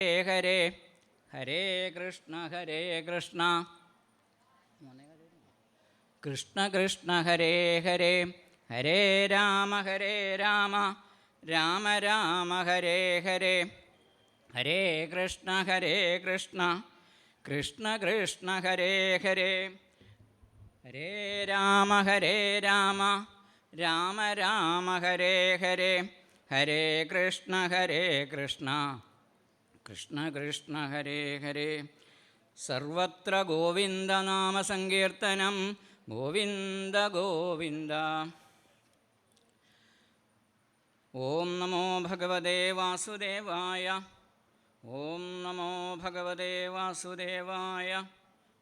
ഹരേ ഹരേ കൃഷ്ണ കൃഷ്ണ കൃഷ്ണ ഹരേ ഹരേ ഹരേ രാമ രാമ രാമ ഹരേ ഹരേ ഹരേ കൃഷ്ണ കൃഷ്ണ കൃഷ്ണ ഹരേ ഹരേ ഹരേ രാമ രാമ രാമ ഹരേ ഹരേ ഹരേ കൃഷ്ണ കൃഷ്ണ കൃഷ്ണ കൃഷ്ണ ഹരേ ഹരേ സർവത്ര ഗോവിന്ദനാമസങ്കീർത്തനം ഗോവിന്ദ ഗോവിന്ദ. ഓം നമോ ഭഗവതേ വാസുദേവായ. ഓം നമോ ഭഗവതേ വാസുദേവായ.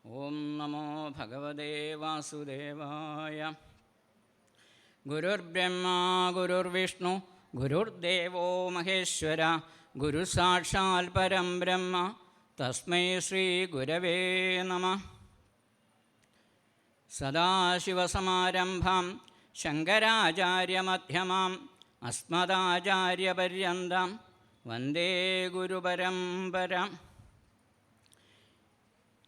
ഓം നമോ ഭഗവതേ വാസുദേവായ. ഗുരുർബ്രഹ്മാ ഗുരുർവിഷ്ണു ഗുരുർദേവോ മഹേശ്വര ഗുരു സാക്ഷാൽ പരം ബ്രഹ്മ തസ്മൈ ശ്രീ ഗുരവേ നമഃ. സദാശിവസമാരംഭാം ശങ്കരാചാര്യമധ്യമാം അസ്മദാചാര്യപര്യന്താം വന്ദേ ഗുരുപരമ്പരാം.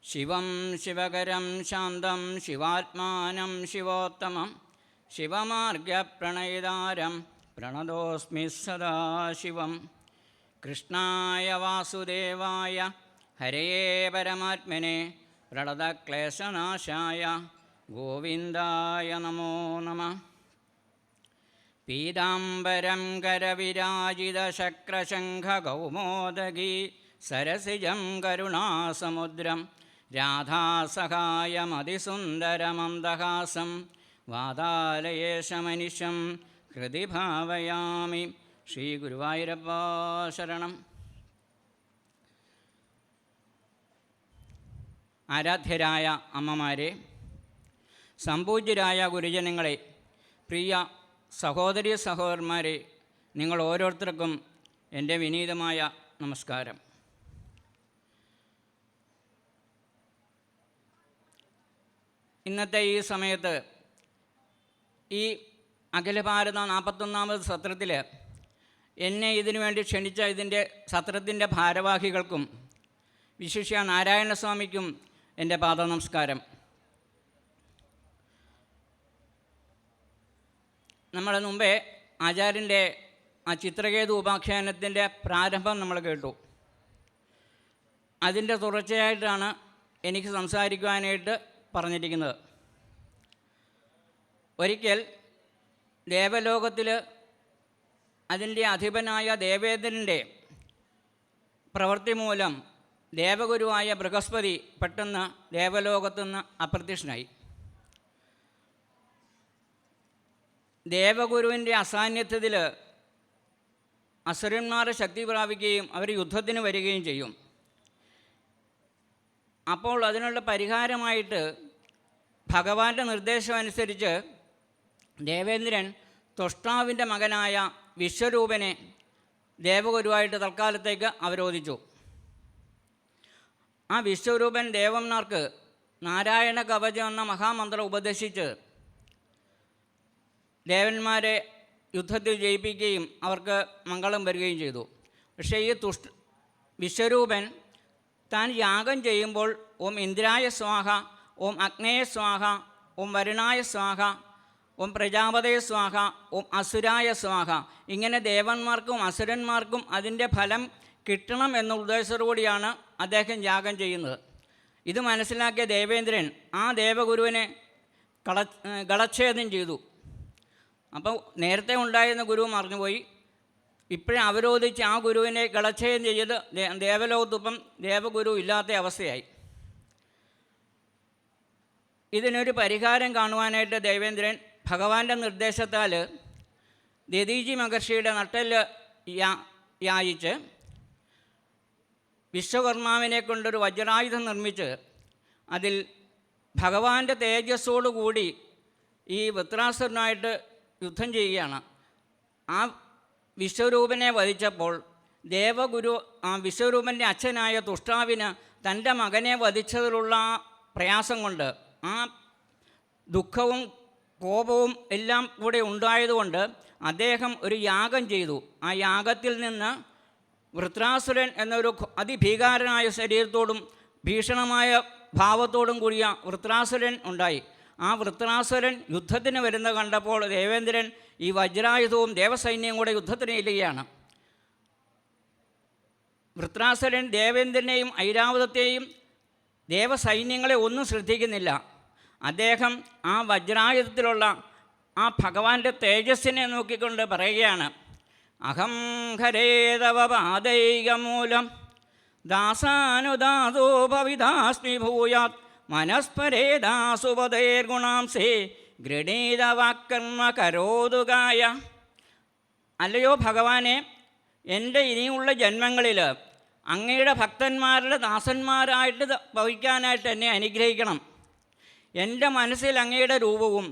ശിവം ശിവകരം ശാന്തം ശിവാത്മാനം ശിവോത്തമം ശിവമാർഗപ്രണയിതാരം പ്രണതോസ്മി സദാശിവം. കൃഷ്ണായ വാസുദേവായ ഹരയേ പരമാത്മനെ പ്രണതക്ലേശനാശായ ഗോവിന്ദായ നമോ നമഃ. പീതാംബരം കരവിരാജിതശക്രശംഖകൗമോദഗീ സരസിജം കരുണാസമുദ്രം രാധാസഹായമതിസുന്ദരമന്ദഹാസം വാതാലയേശമനിശം ഹൃദി ഭാവയാമി. ശ്രീ ഗുരുവായൂരപ്പ ശരണം. ആരാധ്യരായ അമ്മമാരെ, സംപൂജ്യരായ ഗുരുജനങ്ങളെ, പ്രിയ സഹോദരീ സഹോദരന്മാരെ, നിങ്ങൾ ഓരോരുത്തർക്കും എൻ്റെ വിനീതമായ നമസ്കാരം. ഇന്നത്തെ ഈ സമയത്ത് ഈ അഖില ഭാരത 41ാമത് സത്രത്തിൽ എന്നെ ഇതിനു വേണ്ടി ക്ഷണിച്ച ഇതിൻ്റെ സത്രത്തിൻ്റെ ഭാരവാഹികൾക്കും വിശിഷ്യ നാരായണസ്വാമിക്കും എൻ്റെ പാദനമസ്കാരം. നമ്മൾ മുമ്പേ ആചാര്യൻ്റെ ആ ചിത്രകേതു ഉപാഖ്യാനത്തിൻ്റെ പ്രാരംഭം നമ്മൾ കേട്ടു. അതിൻ്റെ തുടർച്ചയായിട്ടാണ് എനിക്ക് സംസാരിക്കുവാനായിട്ട് പറഞ്ഞിരിക്കുന്നത്. ഒരിക്കൽ ദേവലോകത്തിൽ അതിൻ്റെ അധിപനായ ദേവേന്ദ്രൻ്റെ പ്രവൃത്തി മൂലം ദേവഗുരുവായ ബൃഹസ്പതി പെട്ടെന്ന് ദേവലോകത്തുനിന്ന് അപ്രത്യക്ഷനായി. ദേവഗുരുവിൻ്റെ അസാന്നിധ്യത്തിൽ അസുരന്മാർ ശക്തി പ്രാപിക്കുകയും അവർ യുദ്ധത്തിന് വരികയും ചെയ്യും. അപ്പോൾ അതിനുള്ള പരിഹാരമായിട്ട് ഭഗവാന്റെ നിർദ്ദേശമനുസരിച്ച് ദേവേന്ദ്രൻ ത്വഷ്ടാവിൻ്റെ മകനായ വിശ്വരൂപനെ ദേവഗുരുവായിട്ട് തൽക്കാലത്തേക്ക് അവരോധിച്ചു. ആ വിശ്വരൂപൻ ദേവന്മാർക്ക് നാരായണ കവചം എന്ന മഹാമന്ത്രം ഉപദേശിച്ച് ദേവന്മാരെ യുദ്ധത്തിൽ ജയിപ്പിക്കുകയും അവർക്ക് മംഗളം വരികയും ചെയ്തു. പക്ഷേ ഈ വിശ്വരൂപൻ താൻ യാഗം ചെയ്യുമ്പോൾ ഓം ഇന്ദ്രായ സ്വാഹ, ഓം അഗ്നേയ സ്വാഹ, ഓം വരുണായ സ്വാഹ, ഓം പ്രജാപതയ സ്വാഹ, ഓം അസുരായ സ്വാഹ, ഇങ്ങനെ ദേവന്മാർക്കും അസുരന്മാർക്കും അതിൻ്റെ ഫലം കിട്ടണം എന്ന ഉദ്ദേശത്തോടുകൂടിയാണ് അദ്ദേഹം യാഗം ചെയ്യുന്നത്. ഇത് മനസ്സിലാക്കിയ ദേവേന്ദ്രൻ ആ ദേവഗുരുവിനെ ഗളച്ഛേദം ചെയ്തു. അപ്പോൾ നേരത്തെ ഉണ്ടായിരുന്ന ഗുരു മറന്നുപോയി. ഇപ്പോഴും അവരോധിച്ച് ആ ഗുരുവിനെ ഗളച്ഛേദം ചെയ്ത് ദേവലോകത്തിപ്പം ദേവഗുരു ഇല്ലാത്ത അവസ്ഥയായി. ഇതിനൊരു പരിഹാരം കാണുവാനായിട്ട് ദേവേന്ദ്രൻ ഭഗവാന്റെ നിർദ്ദേശത്താൽ ദധീചി മഹർഷിയുടെ നട്ടെല്ല് യാചിച്ച് വിശ്വകർമാവിനെ കൊണ്ടൊരു വജ്രായുധം നിർമ്മിച്ച് അതിൽ ഭഗവാന്റെ തേജസ്സോടുകൂടി ഈ വൃത്രാസുരനായിട്ട് യുദ്ധം ചെയ്യുകയാണ്. ആ വിശ്വരൂപനെ വധിച്ചപ്പോൾ ദേവഗുരു ആ വിശ്വരൂപൻ്റെ അച്ഛനായ തുഷ്ടാവിന് തൻ്റെ മകനെ വധിച്ചതിലുള്ള പ്രയാസം കൊണ്ട് ആ ദുഃഖവും കോപവും എല്ലാം കൂടെ ഉണ്ടായതുകൊണ്ട് അദ്ദേഹം ഒരു യാഗം ചെയ്തു. ആ യാഗത്തിൽ നിന്ന് വൃത്രാസുരൻ എന്നൊരു അതിഭീകാരനായ ശരീരത്തോടും ഭീഷണമായ ഭാവത്തോടും കൂടിയ വൃത്രാസുരൻ ഉണ്ടായി. ആ വൃത്രാസുരൻ യുദ്ധത്തിന് വരുന്ന കണ്ടപ്പോൾ ദേവേന്ദ്രൻ ഈ വജ്രായുധവും ദേവസൈന്യവും കൂടെ യുദ്ധത്തിന് ഇല്ലുകയാണ്. വൃത്രാസുരൻ ദേവേന്ദ്രനെയും ഐരാവതത്തെയും ദേവസൈന്യങ്ങളെ ഒന്നും ശ്രദ്ധിക്കുന്നില്ല. അദ്ദേഹം ആ വജ്രായുധത്തിലുള്ള ആ ഭഗവാന്റെ തേജസ്സിനെ നോക്കിക്കൊണ്ട് പറയുകയാണ്, അഹം ഹരേതവ പാദൈകമൂലം ദാസാനുദാസോ ഭവിതാസ്മി ഭൂയാത് മനസ്പരേദാസുപതേർഗുണാംസേ ഗൃണീതവാക്കർമ്മ കരോതുകായ. അല്ലയോ ഭഗവാനെ, എൻ്റെ ഇനിയുള്ള ജന്മങ്ങളിൽ അങ്ങയുടെ ഭക്തന്മാരുടെ ദാസന്മാരായിട്ട് ഭവിക്കാനായിട്ട് എന്നെ അനുഗ്രഹിക്കണം. എൻ്റെ മനസ്സിൽ അങ്ങയുടെ രൂപവും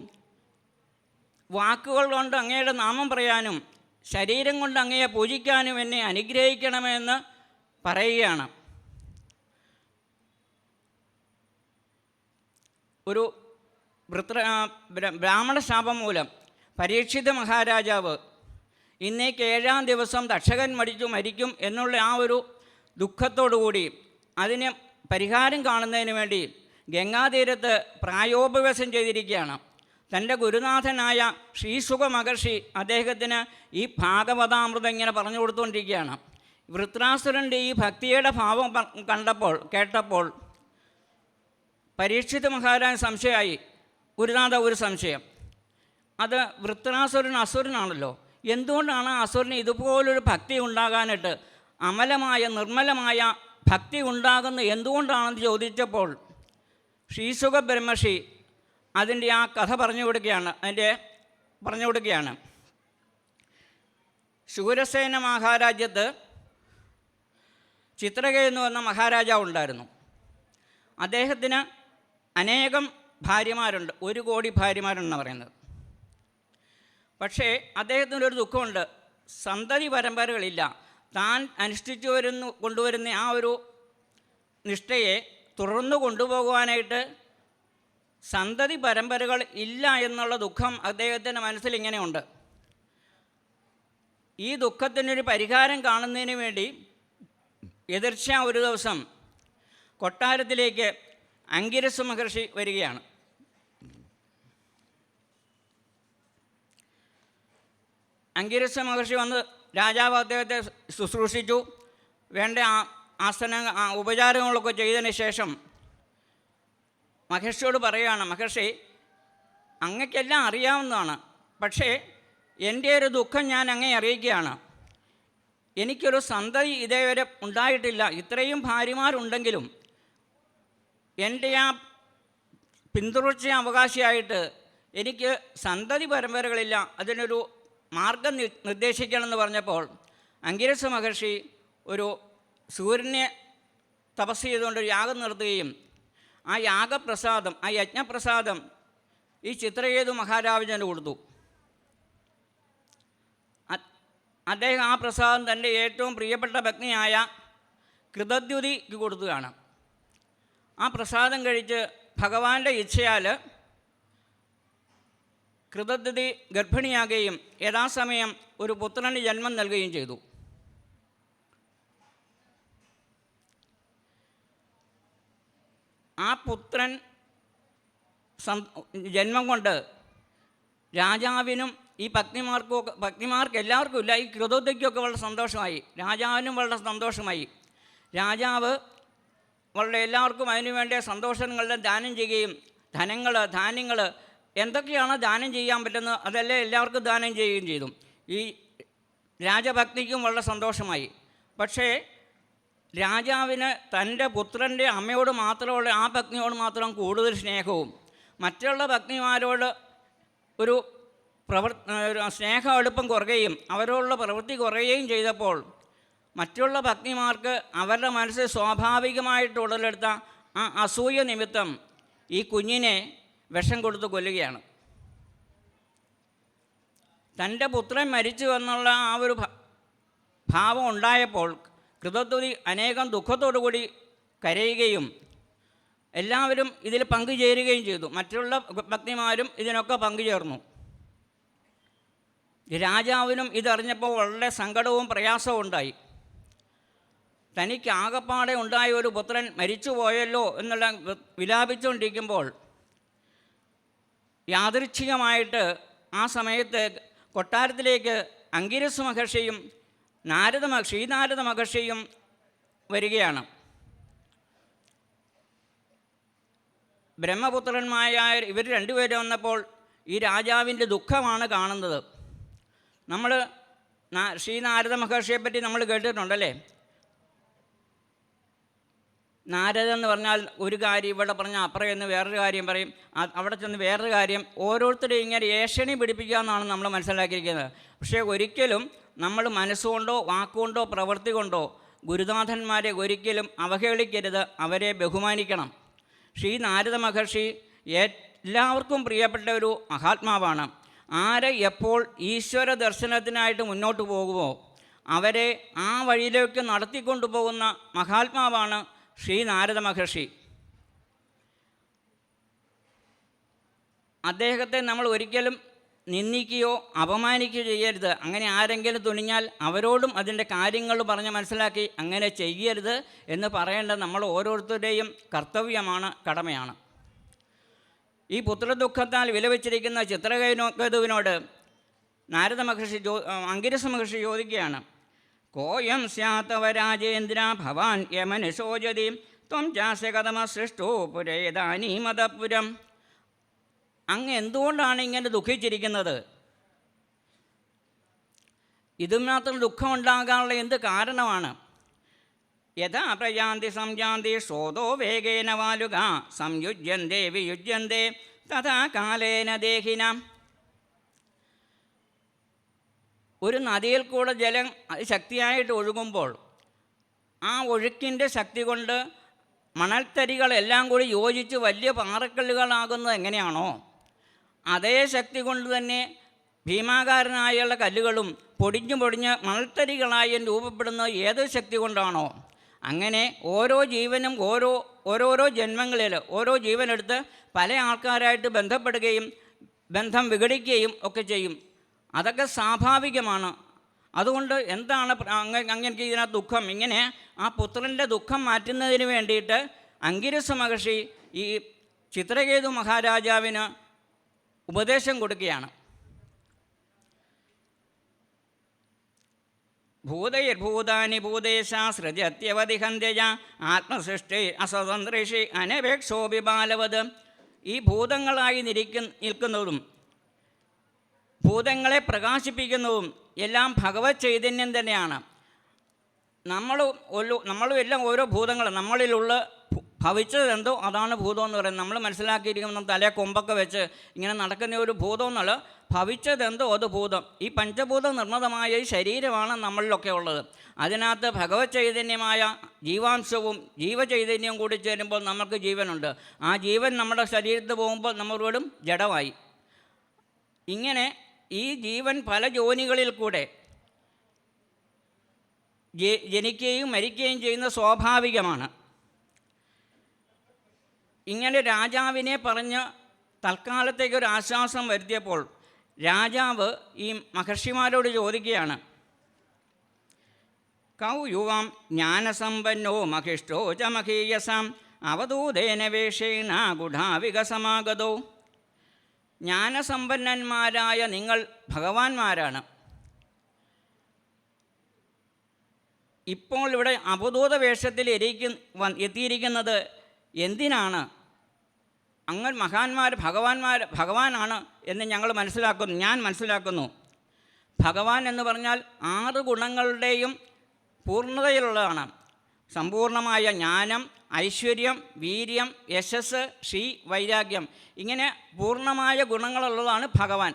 വാക്കുകൾ കൊണ്ട് അങ്ങയുടെ നാമം പറയാനും ശരീരം കൊണ്ട് അങ്ങയെ പൂജിക്കാനും എന്നെ അനുഗ്രഹിക്കണമെന്ന് പറയുകയാണ്. ഒരു ബ്രാഹ്മണ ശാപം മൂലം പരീക്ഷിത മഹാരാജാവ് ഇന്നേക്ക് 7-ാം ദിവസം തക്ഷകൻ മരിക്കും എന്നുള്ള ആ ഒരു ദുഃഖത്തോടുകൂടി അതിന് പരിഹാരം കാണുന്നതിന് വേണ്ടി ഗംഗാതീരത്ത് പ്രായോപവേശം ചെയ്തിരിക്കുകയാണ്. തൻ്റെ ഗുരുനാഥനായ ശ്രീശുക മഹർഷി അദ്ദേഹത്തിന് ഈ ഭാഗവതാമൃതം ഇങ്ങനെ പറഞ്ഞു കൊടുത്തുകൊണ്ടിരിക്കുകയാണ്. വൃത്രാസുരൻ്റെ ഈ ഭക്തിയുടെ ഭാവം കേട്ടപ്പോൾ പരീക്ഷിത മഹാരാജ് സംശയമായി. ഗുരുനാഥ, ഒരു സംശയം, അത് വൃത്രാസുരൻ അസുരനാണല്ലോ, എന്തുകൊണ്ടാണ് അസുരന് ഇതുപോലൊരു ഭക്തി ഉണ്ടാകാനായിട്ട്, അമലമായ നിർമ്മലമായ ഭക്തി ഉണ്ടാകുന്നത് എന്തുകൊണ്ടാണെന്ന് ചോദിച്ചപ്പോൾ ശ്രീശുക ബ്രഹ്മർഷി അതിൻ്റെ ആ കഥ പറഞ്ഞു കൊടുക്കുകയാണ്. ശൂരസേന മഹാരാജ്യത്ത് ചിത്രകേതു എന്ന് പറഞ്ഞ മഹാരാജാവ് ഉണ്ടായിരുന്നു. അദ്ദേഹത്തിന് അനേകം ഭാര്യമാരുണ്ട്, 1 കോടി ഭാര്യമാരുണ്ടെന്നാണ് പറയുന്നത്. പക്ഷേ അദ്ദേഹത്തിനൊരു ദുഃഖമുണ്ട്, സന്തതി പരമ്പരകളില്ല. താൻ അനുഷ്ഠിച്ചു കൊണ്ടുവരുന്ന ആ ഒരു നിഷ്ഠയെ തുടർന്നു കൊണ്ടുപോകുവാനായിട്ട് സന്തതി പരമ്പരകൾ ഇല്ല എന്നുള്ള ദുഃഖം അദ്ദേഹത്തിൻ്റെ മനസ്സിൽ ഇങ്ങനെയുണ്ട്. ഈ ദുഃഖത്തിനൊരു പരിഹാരം കാണുന്നതിന് വേണ്ടി എതിർച്ച ഒരു ദിവസം കൊട്ടാരത്തിലേക്ക് അങ്കിരസ് മഹർഷി വരികയാണ്. അങ്കിരസ് മഹർഷി വന്ന് രാജാവ് അദ്ദേഹത്തെ ശുശ്രൂഷിച്ചു. വേണ്ട ഉപചാരങ്ങളൊക്കെ ചെയ്തതിന് ശേഷം മഹർഷിയോട് പറയുകയാണ്, മഹർഷി, അങ്ങക്കെല്ലാം അറിയാവുന്നതാണ്, പക്ഷേ എൻ്റെ ഒരു ദുഃഖം ഞാൻ അങ്ങയെ അറിയിക്കുകയാണ്. എനിക്കൊരു സന്തതി ഇതേവരെ ഉണ്ടായിട്ടില്ല. ഇത്രയും ഭാര്യമാരുണ്ടെങ്കിലും എൻ്റെ ആ പിന്തുടർച്ച അവകാശിയായിട്ട് എനിക്ക് സന്തതി പരമ്പരകളില്ല. അതിനൊരു മാർഗം നിർദ്ദേശിക്കണമെന്ന് പറഞ്ഞപ്പോൾ അങ്കിരസ് മഹർഷി ഒരു സൂര്യനെ തപസ് ചെയ്തുകൊണ്ട് ഒരു യാഗം നടത്തുകയും ആ യാഗപ്രസാദം, ആ യജ്ഞപ്രസാദം ഈ ചിത്രകേതു മഹാരാജന് കൊടുത്തു. അദ്ദേഹം ആ പ്രസാദം തൻ്റെ ഏറ്റവും പ്രിയപ്പെട്ട പത്നിയായ കൃതദ്യുതിക്ക് കൊടുത്തതാണ്. ആ പ്രസാദം കഴിച്ച് ഭഗവാന്റെ ഇച്ഛയാൽ കൃതദ്യുതി ഗർഭിണിയാകുകയും യഥാസമയം ഒരു പുത്രന് ജന്മം നൽകുകയും ചെയ്തു. ആ പുത്രൻ ജന്മം കൊണ്ട് രാജാവിനും ഈ പത്നിമാർക്ക് എല്ലാവർക്കും ഇല്ല, ഈ കൃതദ്യുതിക്കൊക്കെ വളരെ സന്തോഷമായി. രാജാവിനും വളരെ സന്തോഷമായി. രാജാവ് വളരെ എല്ലാവർക്കും അതിനു വേണ്ട സന്തോഷങ്ങളെല്ലാം ദാനം ചെയ്യുകയും ധാന്യങ്ങൾ എന്തൊക്കെയാണ് ദാനം ചെയ്യാൻ പറ്റുന്നത് അതെല്ലാം എല്ലാവർക്കും ദാനം ചെയ്യുകയും ചെയ്തു. ഈ രാജഭക്തിക്കും വളരെ സന്തോഷമായി. പക്ഷേ രാജാവിന് തൻ്റെ പുത്രൻ്റെ അമ്മയോട് മാത്രമുള്ള ആ പത്നിയോട് മാത്രം കൂടുതൽ സ്നേഹവും മറ്റുള്ള പത്നിമാരോട് ഒരു സ്നേഹം അടുപ്പം കുറയുകയും അവരോടുള്ള പ്രവൃത്തി കുറയുകയും ചെയ്തപ്പോൾ മറ്റുള്ള പത്നിമാർക്ക് അവരുടെ മനസ്സിൽ സ്വാഭാവികമായിട്ട് ഉടലെടുത്ത ആ അസൂയ നിമിത്തം ഈ കുഞ്ഞിനെ വിഷം കൊടുത്ത് കൊല്ലുകയാണ്. തൻ്റെ പുത്രൻ മരിച്ചു എന്നുള്ള ആ ഒരു ഭാവം ഉണ്ടായപ്പോൾ കൃതദ്യുതി അനേകം ദുഃഖത്തോടു കൂടി കരയുകയും എല്ലാവരും ഇതിൽ പങ്കുചേരുകയും ചെയ്തു. മറ്റുള്ള പത്നിമാരും ഇതിനൊക്കെ പങ്കുചേർന്നു. രാജാവിനും ഇതറിഞ്ഞപ്പോൾ വളരെ സങ്കടവും പ്രയാസവും ഉണ്ടായി. തനിക്ക് ആകപ്പാടെ ഉണ്ടായ ഒരു പുത്രൻ മരിച്ചു പോയല്ലോ എന്നുള്ള വിലാപിച്ചുകൊണ്ടിരിക്കുമ്പോൾ യാദൃച്ഛികമായിട്ട് ആ സമയത്ത് കൊട്ടാരത്തിലേക്ക് അങ്കിരസ് മഹർഷിയും ശ്രീനാരദ മഹർഷിയും വരികയാണ്. ബ്രഹ്മപുത്രന്മാരായ ഇവർ രണ്ടുപേരും വന്നപ്പോൾ ഈ രാജാവിൻ്റെ ദുഃഖമാണ് കാണുന്നത്. നമ്മൾ ശ്രീനാരദ മഹർഷിയെപ്പറ്റി നമ്മൾ കേട്ടിട്ടുണ്ടല്ലേ. നാരദൻ എന്ന് പറഞ്ഞാൽ ഒരു കാര്യം ഇവിടെ പറഞ്ഞാൽ അപ്പുറം എന്ന് വേറൊരു കാര്യം പറയും, അവിടെ ചെന്ന് വേറൊരു കാര്യം, ഓരോരുത്തരെയും ഇങ്ങനെ ഏഷണി പിടിപ്പിക്കുക എന്നാണ് നമ്മൾ മനസ്സിലാക്കിയിരിക്കുന്നത്. പക്ഷേ ഒരിക്കലും നമ്മൾ മനസ്സുകൊണ്ടോ വാക്കുകൊണ്ടോ പ്രവൃത്തി കൊണ്ടോ ഗുരുനാഥന്മാരെ ഒരിക്കലും അവഹേളിക്കരുത്, അവരെ ബഹുമാനിക്കണം. ശ്രീനാരദ മഹർഷി എല്ലാവർക്കും പ്രിയപ്പെട്ട ഒരു മഹാത്മാവാണ്. ആരെ എപ്പോൾ ഈശ്വര ദർശനത്തിനായിട്ട് മുന്നോട്ട് പോകുമോ അവരെ ആ വഴിയിലേക്ക് നടത്തിക്കൊണ്ടു പോകുന്ന മഹാത്മാവാണ് ശ്രീനാരദ മഹർഷി. അദ്ദേഹത്തെ നമ്മൾ ഒരിക്കലും നിന്ദിക്കുകയോ അപമാനിക്കുകയോ ചെയ്യരുത്. അങ്ങനെ ആരെങ്കിലും തുനിഞ്ഞാൽ അവരോടും അതിൻ്റെ കാര്യങ്ങൾ പറഞ്ഞ് മനസ്സിലാക്കി അങ്ങനെ ചെയ്യരുത് എന്ന് പറയേണ്ടത് നമ്മൾ ഓരോരുത്തരുടെയും കർത്തവ്യമാണ്, കടമയാണ്. ഈ പുത്രദുഃഖത്താൽ വിലവച്ചിരിക്കുന്ന ചിത്രകേതുവിനോട് നാരദ മഹർഷി അങ്കിരസ് മഹർഷി ചോദിക്കുകയാണ്, കോയം സ്യാതവ രാജേന്ദ്ര ഭവാൻ യമനുശോചതി ത്വം ചാസ്യ കഥമ സൃഷ്ടോ പുരേതാനീമതപുരം. അങ്ങ് എന്തുകൊണ്ടാണ് ഇങ്ങനെ ദുഃഖിച്ചിരിക്കുന്നത്? ഇതും മാത്രം ദുഃഖമുണ്ടാകാനുള്ള എന്ത് കാരണമാണ്? യഥാ പ്രയാന്തി സംജാന്തി ശ്രോതോ വേഗേന വാലുക സംയുജ്യന്തേ വിയുജ്യന്തേ തഥാ കാലേന ദേഹിന. ഒരു നദിയിൽ കൂടെ ജലം ശക്തിയായിട്ട് ഒഴുകുമ്പോൾ ആ ഒഴുക്കിൻ്റെ ശക്തി കൊണ്ട് മണൽത്തരികളെല്ലാം കൂടി യോജിച്ച് വലിയ പാറക്കല്ലുകളാകുന്നത് എങ്ങനെയാണോ, അതേ ശക്തി കൊണ്ട് തന്നെ ഭീമാകാരനായുള്ള കല്ലുകളും പൊടിഞ്ഞു മണൽത്തരികളായി രൂപപ്പെടുന്നത് ഏത് ശക്തി കൊണ്ടാണോ, അങ്ങനെ ഓരോ ജീവനും ഓരോരോ ജന്മങ്ങളിൽ ഓരോ ജീവനെടുത്ത് പല ആൾക്കാരായിട്ട് ബന്ധപ്പെടുകയും ബന്ധം വിഘടിക്കുകയും ഒക്കെ ചെയ്യും. അതൊക്കെ സ്വാഭാവികമാണ്. അതുകൊണ്ട് എന്താണ് അങ്ങനെക്ക് ഇതിനകത്ത് ദുഃഖം? ഇങ്ങനെ ആ പുത്രൻ്റെ ദുഃഖം മാറ്റുന്നതിന് വേണ്ടിയിട്ട് അങ്കിരസ് മഹർഷി ഈ ചിത്രകേതു മഹാരാജാവിന് ഉപദേശം കൊടുക്കുകയാണ്. ഭൂതൈർഭൂതാനി ഭൂതേശ സൃജത്യവതിഹന്ത്യജ ആത്മസൃഷ്ടി അസ്വതന്ത്രേഷി അനപേക്ഷോപി ബാലവത്. ഈ ഭൂതങ്ങളായി നിൽക്കുന്നതും ഭൂതങ്ങളെ പ്രകാശിപ്പിക്കുന്നതും എല്ലാം ഭഗവത് ചൈതന്യം തന്നെയാണ്. നമ്മളും എല്ലാം ഓരോ ഭൂതങ്ങൾ നമ്മളിലുള്ള ഭവിച്ചതെന്തോ അതാണ് ഭൂതം എന്ന് പറയുന്നത്. നമ്മൾ മനസ്സിലാക്കിയിരിക്കുന്ന തലേ കൊമ്പൊക്കെ വെച്ച് ഇങ്ങനെ നടക്കുന്ന ഒരു ഭൂതം എന്നുള്ള ഭവിച്ചതെന്തോ അത് ഭൂതം. ഈ പഞ്ചഭൂത നിർമ്മിതമായ ഈ ശരീരമാണ് നമ്മളിലൊക്കെ ഉള്ളത്. അതിനകത്ത് ഭഗവത് ചൈതന്യമായ ജീവാംശവും ജീവചൈതന്യവും കൂടി ചേരുമ്പോൾ നമുക്ക് ജീവനുണ്ട്. ആ ജീവൻ നമ്മുടെ ശരീരത്തിൽ പോകുമ്പോൾ നമ്മളോടും ജഡമായി. ഇങ്ങനെ ഈ ജീവൻ പല ജോനികളിൽ കൂടെ ജനിക്കുകയും മരിക്കുകയും ചെയ്യുന്ന സ്വാഭാവികമാണ്. ഇങ്ങനെ രാജാവിനെ പറഞ്ഞ് തൽക്കാലത്തേക്കൊരു ആശ്വാസം വരുത്തിയപ്പോൾ രാജാവ് ഈ മഹർഷിമാരോട് ചോദിക്കുകയാണ്, കൗ യുവാം ജ്ഞാനസമ്പന്നോ മഹിഷ്ഠോ ച മഹീയസാം അവധൂതേന വേഷേണ ഗുഢാവികസമാഗതോ. ജ്ഞാനസമ്പന്നന്മാരായ നിങ്ങൾ ഭഗവാന്മാരാണ്. ഇപ്പോൾ ഇവിടെ അവധൂത വേഷത്തിൽ എത്തിയിരിക്കുന്നത് എന്തിനാണ്? അങ്ങ് ഭഗവാനാണ് എന്ന് ഞാൻ മനസ്സിലാക്കുന്നു. ഭഗവാൻ എന്ന് പറഞ്ഞാൽ 6 ഗുണങ്ങളുടെയും പൂർണ്ണതയിലുള്ളതാണ്. സമ്പൂർണമായ ജ്ഞാനം, ഐശ്വര്യം, വീര്യം, യശസ്, ശ്രീ, വൈരാഗ്യം, ഇങ്ങനെ പൂർണ്ണമായ ഗുണങ്ങളുള്ളതാണ് ഭഗവാൻ.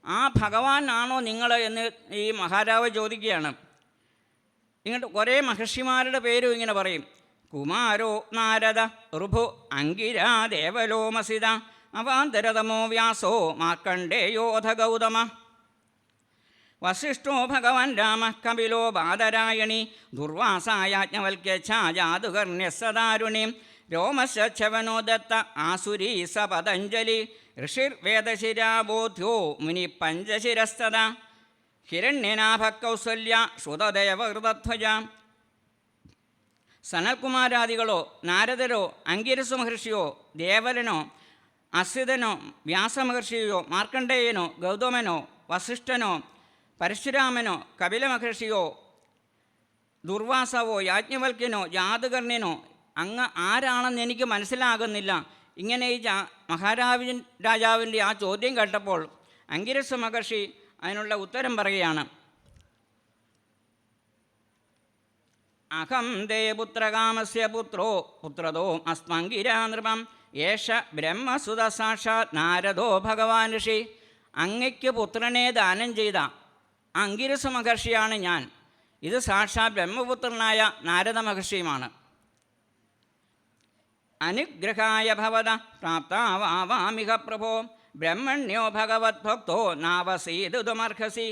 ആ ഭഗവാനാണോ നിങ്ങൾ എന്ന് ഈ മഹാരാജാവ് ചോദിക്കുകയാണ്. ഇങ്ങോട്ട് കുറേ മഹർഷിമാരുടെ പേരും ഇങ്ങനെ പറയും. കുമാരോ നാരദ ഋഭു അങ്കിരാ ദേവലോമസിത അവാന്തരതമോ വ്യാസോ മാർക്കണ്ഡേയോധ ഗൗതമ വസിഷ്ഠോ ഭഗവാൻ രാമ കപിലോ ബാദരായണി ദുർവാസായാജ്ഞവൽക്യഛാജാതുകർണ്യസദാരുണി രോമശവനോ ദത്ത ആസുരീ സ പതഞ്ജലി ഋഷിർവേദശിരാബോധ്യോ മുനി പഞ്ചശിരസ്തദ ഹിരണ്യനാഭ കൗസല്യ ശ്രുതദേവഹൃതധ്വജ. സനൽകുമാരാദികളോ നാരദരോ അങ്കിരസ മഹർഷിയോ ദേവലനോ അസിതനോ വ്യാസമഹർഷിയോ മാർക്കണ്ഡേയനോ ഗൗതമനോ വസിഷ്ഠനോ പരശുരാമനോ കപില മഹർഷിയോ ദുർവാസവോ യാജ്ഞവൽക്യനോ ജാതകർണ്യനോ അങ്ങ് ആരാണെന്ന് എനിക്ക് മനസ്സിലാകുന്നില്ല. ഇങ്ങനെ ഈ രാജാവിൻ്റെ ആ ചോദ്യം കേട്ടപ്പോൾ അങ്കിരസ മഹർഷി അതിനുള്ള ഉത്തരം പറയുകയാണ്. അഹം ദേ പുത്രകാമസ്യ പുത്രോ പുത്രതോ അസ്മങ്കിരാ നൃപം യേശ ബ്രഹ്മസുത സാക്ഷാത് നാരദോ ഭഗവാൻ ഋഷി. അങ്ങയ്ക്ക് പുത്രനെ ദാനം ചെയ്ത അങ്കിരസ മഹർഷിയാണ് ഞാൻ. ഇത് സാക്ഷാത് ബ്രഹ്മപുത്രനായ നാരദ മഹർഷിയുമാണ്. അനുഗ്രഹായ ഭവത പ്രാപ്താവാമിഹ പ്രഭോ ബ്രഹ്മണ്യോ ഭഗവത് ഭക്തോ നാവസീതുമർഹസി.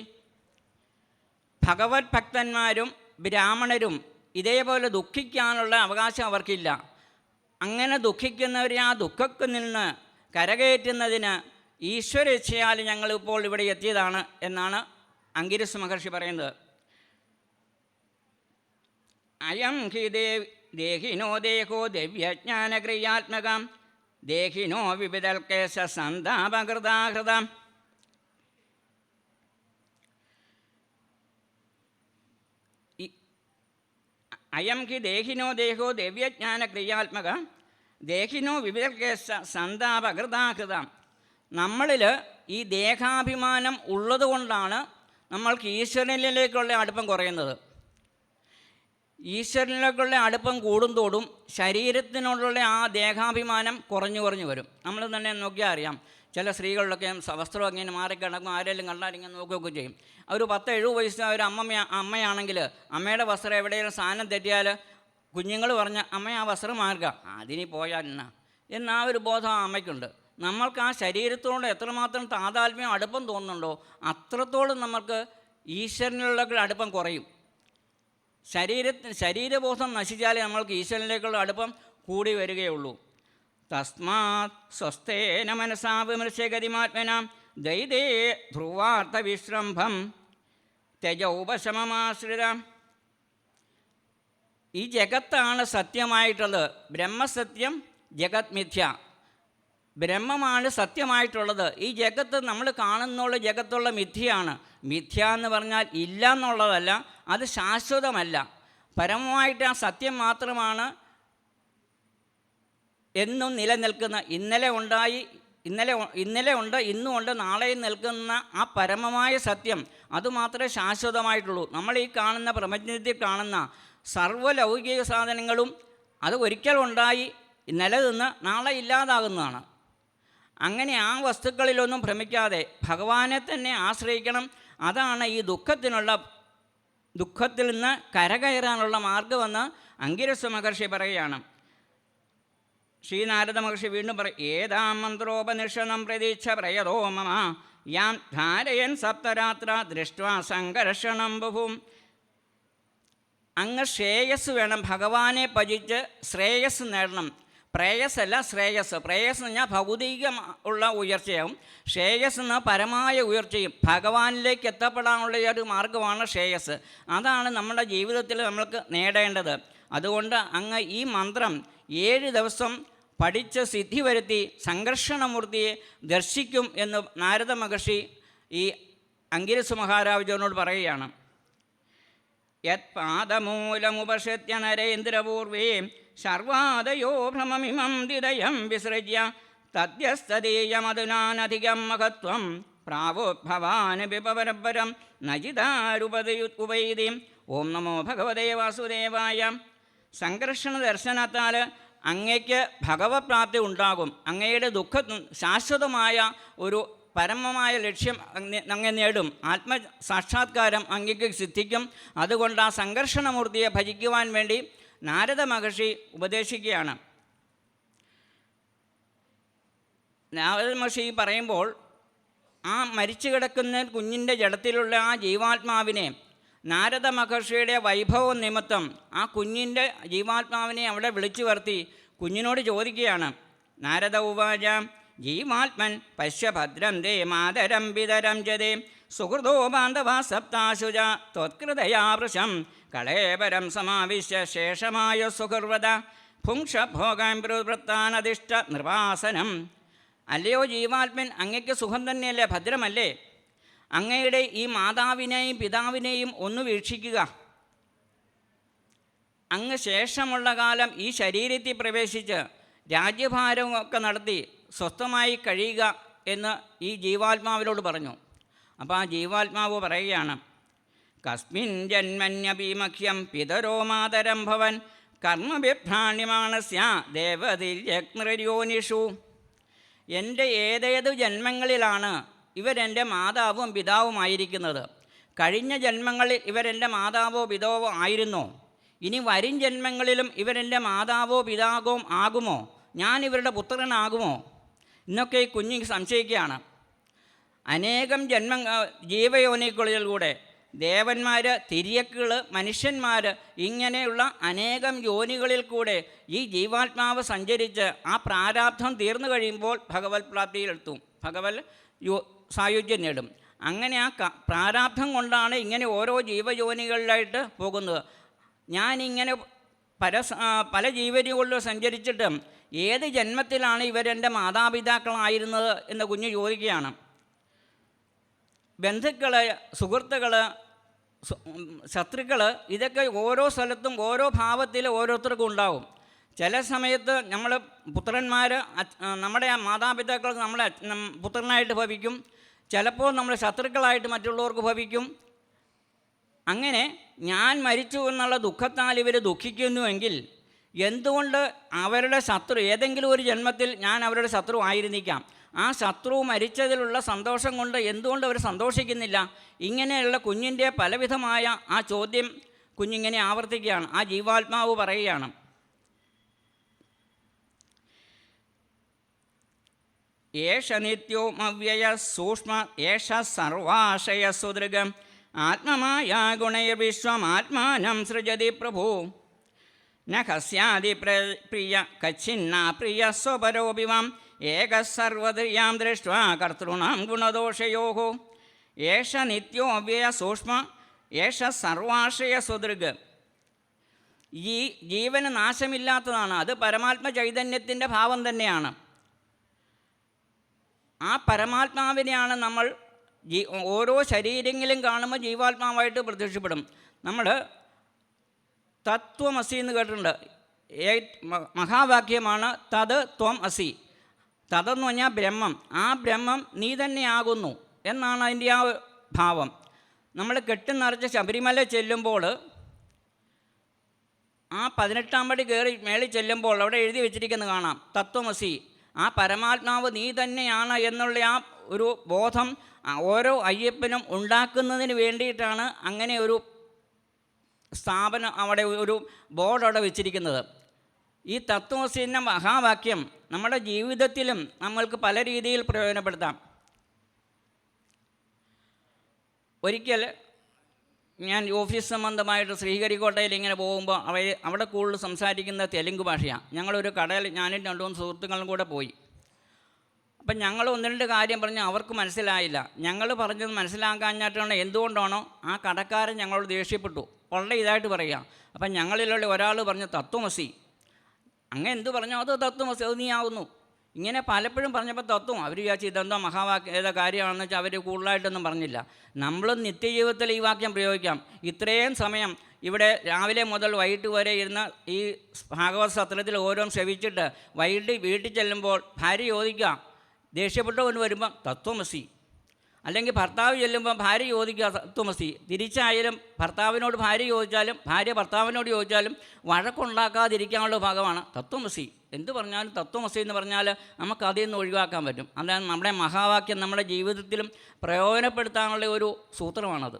ഭഗവത് ഭക്തന്മാരും ബ്രാഹ്മണരും ഇതേപോലെ ദുഃഖിക്കാനുള്ള അവകാശം അവർക്കില്ല. അങ്ങനെ ദുഃഖിക്കുന്നവരെ ആ ദുഃഖത്തിൽ നിന്ന് കരകയറ്റുന്നതിന് ഈശ്വരേച്ഛയാൽ ഞങ്ങളിപ്പോൾ ഇവിടെ എത്തിയതാണ് എന്നാണ് അങ്കിരസ മഹർഷി പറയുന്നത്. അയം ഹി ദേഹിനോ ദേഹോ ദിവ്യജ്ഞാനക്രിയാത്മകം ദേഹിനോ വിവിധൽക്കേശ സന്താപകൃതാഹൃതം. അയം ഹി ദേഹിനോ ദേഹോ ദിവ്യജ്ഞാനക്രിയാത്മക ദേഹിനോ വിവിധൽക്കേശ സന്താപകൃതാഹൃതം. നമ്മളിൽ ഈ ദേഹാഭിമാനം ഉള്ളതുകൊണ്ടാണ് നമ്മൾക്ക് ഈശ്വരനിലേക്കുള്ള അടുപ്പം കുറയുന്നത്. ഈശ്വരനിലേക്കുള്ള അടുപ്പം കൂടുന്തോടും ശരീരത്തിനോടുള്ള ആ ദേഹാഭിമാനം കുറഞ്ഞു വരും. നമ്മൾ തന്നെ നോക്കിയാൽ അറിയാം, ചില സ്ത്രീകളിലൊക്കെ വസ്ത്രം ഇങ്ങനെ മാറിക്കിടക്കും, ആരെങ്കിലും കണ്ടാൽ ഇങ്ങനെ നോക്കുകയൊക്കെ ചെയ്യും. ഒരു 10-70 വയസ്സ് ഒരു അമ്മയാണെങ്കിൽ അമ്മയുടെ വസ്ത്രം എവിടെയെങ്കിലും സ്ഥാനം തെറ്റിയാൽ കുഞ്ഞുങ്ങൾ പറഞ്ഞ അമ്മ ആ വസ്ത്രം മാറുക, അതിനി പോയാൽ എന്നാ ഒരു ബോധം ആ അമ്മയ്ക്കുണ്ട്. നമ്മൾക്ക് ആ ശരീരത്തോട് എത്രമാത്രം താതാത്മ്യം അടുപ്പം തോന്നുന്നുണ്ടോ അത്രത്തോളം നമ്മൾക്ക് ഈശ്വരനിലുള്ള അടുപ്പം കുറയും. ശരീരബോധം നശിച്ചാലേ നമ്മൾക്ക് ഈശ്വരനിലേക്കുള്ള അടുപ്പം കൂടി വരികയുള്ളൂ. തസ്മാത് സ്വസ്ഥേന മനസാ വിമർശ്യ ഗതിമാത്മനാം ദൈതേ ധ്രുവാർത്ഥ വിശ്രംഭം തെജൗപശമമാശ്രിത. ഈ ജഗത്താണ് സത്യമായിട്ടുള്ളത്. ബ്രഹ്മസത്യം, ജഗത് മിഥ്യ. ബ്രഹ്മമാണ് സത്യമായിട്ടുള്ളത്. ഈ ജഗത്ത് നമ്മൾ കാണുന്നുള്ള ജഗത്തുള്ള മിഥ്യയാണ്. മിഥ്യ എന്ന് പറഞ്ഞാൽ ഇല്ല എന്നുള്ളതല്ല, അത് ശാശ്വതമല്ല. പരമമായിട്ട് ആ സത്യം മാത്രമാണ് എന്നും നിലനിൽക്കുന്ന. ഇന്നലെ ഉണ്ട്, ഇന്നും ഉണ്ട്, നാളെയും നിൽക്കുന്ന ആ പരമമായ സത്യം അതുമാത്രമേ ശാശ്വതമായിട്ടുള്ളൂ. നമ്മൾ ഈ കാണുന്ന പ്രപഞ്ചത്തിൽ കാണുന്ന സർവ്വലൗകിക സാധനങ്ങളും അത് ഒരിക്കലുണ്ടായി നിലനിന്ന് നാളെ ഇല്ലാതാകുന്നതാണ്. അങ്ങനെ ആ വസ്തുക്കളിലൊന്നും ഭ്രമിക്കാതെ ഭഗവാനെ തന്നെ ആശ്രയിക്കണം. അതാണ് ഈ ദുഃഖത്തിൽ നിന്ന് കരകയറാനുള്ള മാർഗമെന്ന് അങ്കിരസ മഹർഷി പറയുകയാണ്. ശ്രീനാരദ മഹർഷി വീണ്ടും പറയും, ഏതാം മന്ത്രോപനിഷണം പ്രതീക്ഷ പ്രയതോ മമ യാം ധാരയൻ സപ്തരാത്ര ദൃഷ്ട്വാ സംഘർഷണം ബഹും. അങ്ങ് ശ്രേയസ് വേണം, ഭഗവാനെ ഭജിച്ച് ശ്രേയസ് നേടണം. പ്രേയസ്സല്ല ശ്രേയസ്. പ്രേയസ് എന്ന് പറഞ്ഞാൽ ഭൗതിക ഉള്ള ഉയർച്ചയാവും. ശ്രേയസ് എന്ന പരമായ ഉയർച്ചയും ഭഗവാനിലേക്ക് എത്തപ്പെടാനുള്ള ഒരു മാർഗമാണ് ശ്രേയസ്. അതാണ് നമ്മുടെ ജീവിതത്തിൽ നമ്മൾക്ക് നേടേണ്ടത്. അതുകൊണ്ട് അങ്ങ് ഈ മന്ത്രം 7 ദിവസം പഠിച്ച് സിദ്ധി വരുത്തി സംഘർഷണമൂർത്തിയെ ദർശിക്കും എന്ന് നാരദ മഹർഷി ഈ അങ്കിരസ മഹാരാജനോട് പറയുകയാണ്. യത് പാദമൂലമുപശ്യത്യ നരേന്ദ്രപൂർവേ സർവാദയോ ഭ്രമമിമം ദിദയം വിസൃജ്യ തദ്യസ്തദീയമധുനാനധികം മഹത്വം പ്രാവോദ്ഭവാന് വിപരപരം നജിതാരുപതയുപൈതി. ഓം നമോ ഭഗവതേ വാസുദേവായ. സംഘർഷണ ദർശനത്താൽ അങ്ങയ്ക്ക് ഭഗവത് പ്രാപ്തി ഉണ്ടാകും. അങ്ങയുടെ ശാശ്വതമായ ഒരു പരമമായ ലക്ഷ്യം അങ്ങ് നേടും. ആത്മസാക്ഷാത്കാരം അങ്ങയ്ക്ക് സിദ്ധിക്കും. അതുകൊണ്ട് ആ സംഘർഷണമൂർത്തിയെ ഭജിക്കുവാൻ വേണ്ടി നാരദ മഹർഷി ഉപദേശിക്കുകയാണ്. നാരദ മഹർഷി പറയുമ്പോൾ ആ മരിച്ചു കിടക്കുന്ന കുഞ്ഞിൻ്റെ ജഡത്തിലുള്ള ആ ജീവാത്മാവിനെ നാരദ മഹർഷിയുടെ വൈഭവം നിമിത്തം ആ കുഞ്ഞിൻ്റെ ജീവാത്മാവിനെ അവിടെ വിളിച്ചു വരുത്തി കുഞ്ഞിനോട് ചോദിക്കുകയാണ്. നാരദ ഉവാച ജീവാത്മൻ പശ്യഭദ്രം ദേ മാതരം പിതരം ജതേ സുഹൃദോ ബാന്ധവാ സപ്താശുജ ത്വത്കൃതയാവൃശം കളേപരം സമാവിശ്യ ശേഷമായ സുഹൃവത ഭുങ്ക്ഷഭോഗം വൃത്താനധിഷ്ഠ നിർവാസനം. അല്ലയോ ജീവാത്മൻ, അങ്ങയ്ക്ക് സുഖം തന്നെയല്ലേ, ഭദ്രമല്ലേ? അങ്ങയുടെ ഈ മാതാവിനെയും പിതാവിനെയും ഒന്ന് വീക്ഷിക്കുക. അങ്ങ് ശേഷമുള്ള കാലം ഈ ശരീരത്തിൽ പ്രവേശിച്ച് രാജ്യഭാരമൊക്കെ നടത്തി സ്വസ്ഥമായി കഴിയുക എന്ന് ഈ ജീവാത്മാവിനോട് പറഞ്ഞു. അപ്പോൾ ആ ജീവാത്മാവ് പറയുകയാണ്, കസ്മിൻ ജന്മന്യപീമഖ്യം പിതരോ മാതരം ഭവൻ കർമ്മവിഭ്രാണിമാണസ്യ ദേവതിര്യഗ്നിർയോനിഷു. എൻ്റെ ഏതേത് ജന്മങ്ങളിലാണ് ഇവരെൻ്റെ മാതാവും പിതാവുമായിരിക്കുന്നത്? കഴിഞ്ഞ ജന്മങ്ങളിൽ ഇവരെൻ്റെ മാതാവോ പിതാവോ ആയിരുന്നോ? ഇനി വരും ജന്മങ്ങളിലും ഇവരെൻ്റെ മാതാവോ പിതാവോ ആകുമോ? ഞാൻ ഇവരുടെ പുത്രനാകുമോ എന്നൊക്കെ ഈ കുഞ്ഞിക്ക് സംശയിക്കുകയാണ്. അനേകം ജീവയോനികളിലൂടെ ദേവന്മാർ, തിര്യക്കുകൾ, മനുഷ്യന്മാർ, ഇങ്ങനെയുള്ള അനേകം യോനികളിൽ കൂടെ ഈ ജീവാത്മാവ് സഞ്ചരിച്ച് ആ പ്രാരാബ്ധം തീർന്നു കഴിയുമ്പോൾ ഭഗവത് പ്രാപ്തിയിലെത്തും, ഭഗവത് സായുജ്യം നേടും. അങ്ങനെ ആ പ്രാരാബ്ധം കൊണ്ടാണ് ഇങ്ങനെ ഓരോ ജീവയോനികളിലായിട്ട് പോകുന്നത്. ഞാനിങ്ങനെ പല ജീവനികളിലും സഞ്ചരിച്ചിട്ട് ഏത് ജന്മത്തിലാണ് ഇവരെൻ്റെ മാതാപിതാക്കളായിരുന്നത് എന്ന് കുഞ്ഞ് ചോദിക്കുകയാണ്. ബന്ധുക്കൾ, സുഹൃത്തുക്കൾ, ശത്രുക്കൾ, ഇതൊക്കെ ഓരോ സ്ഥലത്തും ഓരോ ഭാവത്തിൽ ഓരോരുത്തർക്കും ഉണ്ടാവും. ചില സമയത്ത് നമ്മൾ പുത്രന്മാർ നമ്മുടെ മാതാപിതാക്കൾ നമ്മളെ പുത്രനായിട്ട് ഭവിക്കും, ചിലപ്പോൾ നമ്മൾ ശത്രുക്കളായിട്ട് മറ്റുള്ളവർക്ക് ഭവിക്കും. അങ്ങനെ ഞാൻ മരിച്ചു എന്നുള്ള ദുഃഖത്താൽ ഇവർ ദുഃഖിക്കുന്നുവെങ്കിൽ എന്തുകൊണ്ട് അവരുടെ ശത്രു ഏതെങ്കിലും ഒരു ജന്മത്തിൽ ഞാൻ അവരുടെ ശത്രു ആയിരുന്നിക്കാം. ആ ശത്രു മരിച്ചതിലുള്ള സന്തോഷം കൊണ്ട് എന്തുകൊണ്ട് അവർ സന്തോഷിക്കുന്നില്ല? ഇങ്ങനെയുള്ള കുഞ്ഞിൻ്റെ പലവിധമായ ആ ചോദ്യം കുഞ്ഞിങ്ങനെ ആവർത്തിക്കുകയാണ്. ആ ജീവാത്മാവ് പറയുകയാണ്, ഏഷ നിത്യോമവ്യയ സൂക്ഷ്മ ഏഷ സർവാശയ സുദൃഗം ആത്മമായ ഗുണൈർവിശ്വമാത്മാനം സൃജതി പ്രഭു ന ഹസ്യാദി പ്രിയ കച്ചിന്ന പ്രിയ സ്വപരോപിവാം ഏക സർവ്വദ്രിയാം ദൃഷ്ട്വാ കർത്തൃണാം ഗുണദോഷയോഹോ ഏഷ നിത്യോ അവ്യയ സൂക്ഷ്മ ഏഷ സർവാശയ സുദൃഗ്. ഈ ജീവന് നാശമില്ലാത്തതാണ്, അത് പരമാത്മ ചൈതന്യത്തിൻ്റെ ഭാവം തന്നെയാണ്. ആ പരമാത്മാവിനെയാണ് നമ്മൾ ഓരോ ശരീരങ്ങളും കാണുമ്പോൾ ജീവാത്മാവായിട്ട് പ്രത്യക്ഷപ്പെടും. നമ്മൾ തത്വമസി എന്ന് കേട്ടിട്ടുണ്ട്. മഹാവാക്യമാണ് തത് ത്വം അസി. തതെന്ന് പറഞ്ഞാൽ ബ്രഹ്മം. ആ ബ്രഹ്മം നീ തന്നെയാകുന്നു എന്നാണ് അതിൻ്റെ ആ ഭാവം. നമ്മൾ കെട്ടിനിറച്ച് ശബരിമല ചെല്ലുമ്പോൾ ആ 18-ാം പടി കയറി മേളിൽ ചെല്ലുമ്പോൾ അവിടെ എഴുതി വെച്ചിരിക്കുന്നത് കാണാം, തത്വമസി. ആ പരമാത്മാവ് നീ തന്നെയാണ് എന്നുള്ള ആ ഒരു ബോധം ഓരോ അയ്യപ്പനും ഉണ്ടാക്കുന്നതിന് വേണ്ടിയിട്ടാണ് അങ്ങനെ ഒരു സ്ഥാപനം, അവിടെ ഒരു ബോർഡ് അവിടെ വെച്ചിരിക്കുന്നത്. ഈ തത്വമസിൻ്റെ മഹാവാക്യം നമ്മുടെ ജീവിതത്തിലും നമ്മൾക്ക് പല രീതിയിൽ പ്രയോജനപ്പെടുത്താം. ഒരിക്കൽ ഞാൻ ഓഫീസ് സംബന്ധമായിട്ട് ശ്രീഹരിക്കോട്ടയിൽ ഇങ്ങനെ പോകുമ്പോൾ അവിടെ കൂടുതൽ സംസാരിക്കുന്ന തെലുങ്ക് ഭാഷയാണ്. ഞങ്ങളൊരു കടയിൽ ഞാനും 2-3 സുഹൃത്തുക്കളും കൂടെ പോയി. അപ്പം ഞങ്ങൾ 1-2 കാര്യം പറഞ്ഞ് അവർക്ക് മനസ്സിലായില്ല. ഞങ്ങൾ പറഞ്ഞത് മനസ്സിലാക്കാഞ്ഞിട്ടാണ് എന്തുകൊണ്ടാണോ ആ കടക്കാരൻ ഞങ്ങളോട് ദേഷ്യപ്പെട്ടു. വളരെ ഇതായിട്ട് പറയുക. അപ്പം ഞങ്ങളിലുള്ള ഒരാൾ പറഞ്ഞു തത്വമസി. അങ്ങനെ എന്ത് പറഞ്ഞോ അത് തത്വമസി, അത് നീ ആവുന്നു. ഇങ്ങനെ പലപ്പോഴും പറഞ്ഞപ്പോൾ തത്വം അവർ വിചാരിച്ചു ഇതെന്തോ ഏതോ കാര്യമാണെന്ന് വെച്ചാൽ അവർ കൂടുതലായിട്ടൊന്നും പറഞ്ഞില്ല. നമ്മൾ നിത്യജീവിതത്തിൽ ഈ വാക്യം പ്രയോഗിക്കാം. ഇത്രയും സമയം ഇവിടെ രാവിലെ മുതൽ വൈകിട്ട് വരെ ഇരുന്ന് ഈ ഭാഗവത സത്രത്തിൽ ഓരോന്നും ശ്രവിച്ചിട്ട് വൈകിട്ട് വീട്ടിൽ ചെല്ലുമ്പോൾ ഭാര്യ ചോദിക്കുക, ദേഷ്യപ്പെട്ടവന് വരുമ്പോൾ തത്വമസി. അല്ലെങ്കിൽ ഭർത്താവ് ചെല്ലുമ്പോൾ ഭാര്യ ചോദിക്കുക തത്വമസി. തിരിച്ചായാലും ഭർത്താവിനോട് ഭാര്യ ചോദിച്ചാലും ഭാര്യ ഭർത്താവിനോട് ചോദിച്ചാലും വഴക്കുണ്ടാക്കാതിരിക്കാനുള്ള ഭാഗമാണ് തത്വമസി. എന്ത് പറഞ്ഞാലും തത്വമസി എന്ന് പറഞ്ഞാൽ നമുക്ക് അതിൽ നിന്ന് ഒഴിവാക്കാൻ പറ്റും. അതാണ് നമ്മുടെ മഹാവാക്യം നമ്മുടെ ജീവിതത്തിലും പ്രയോജനപ്പെടുത്താനുള്ള ഒരു സൂത്രമാണത്.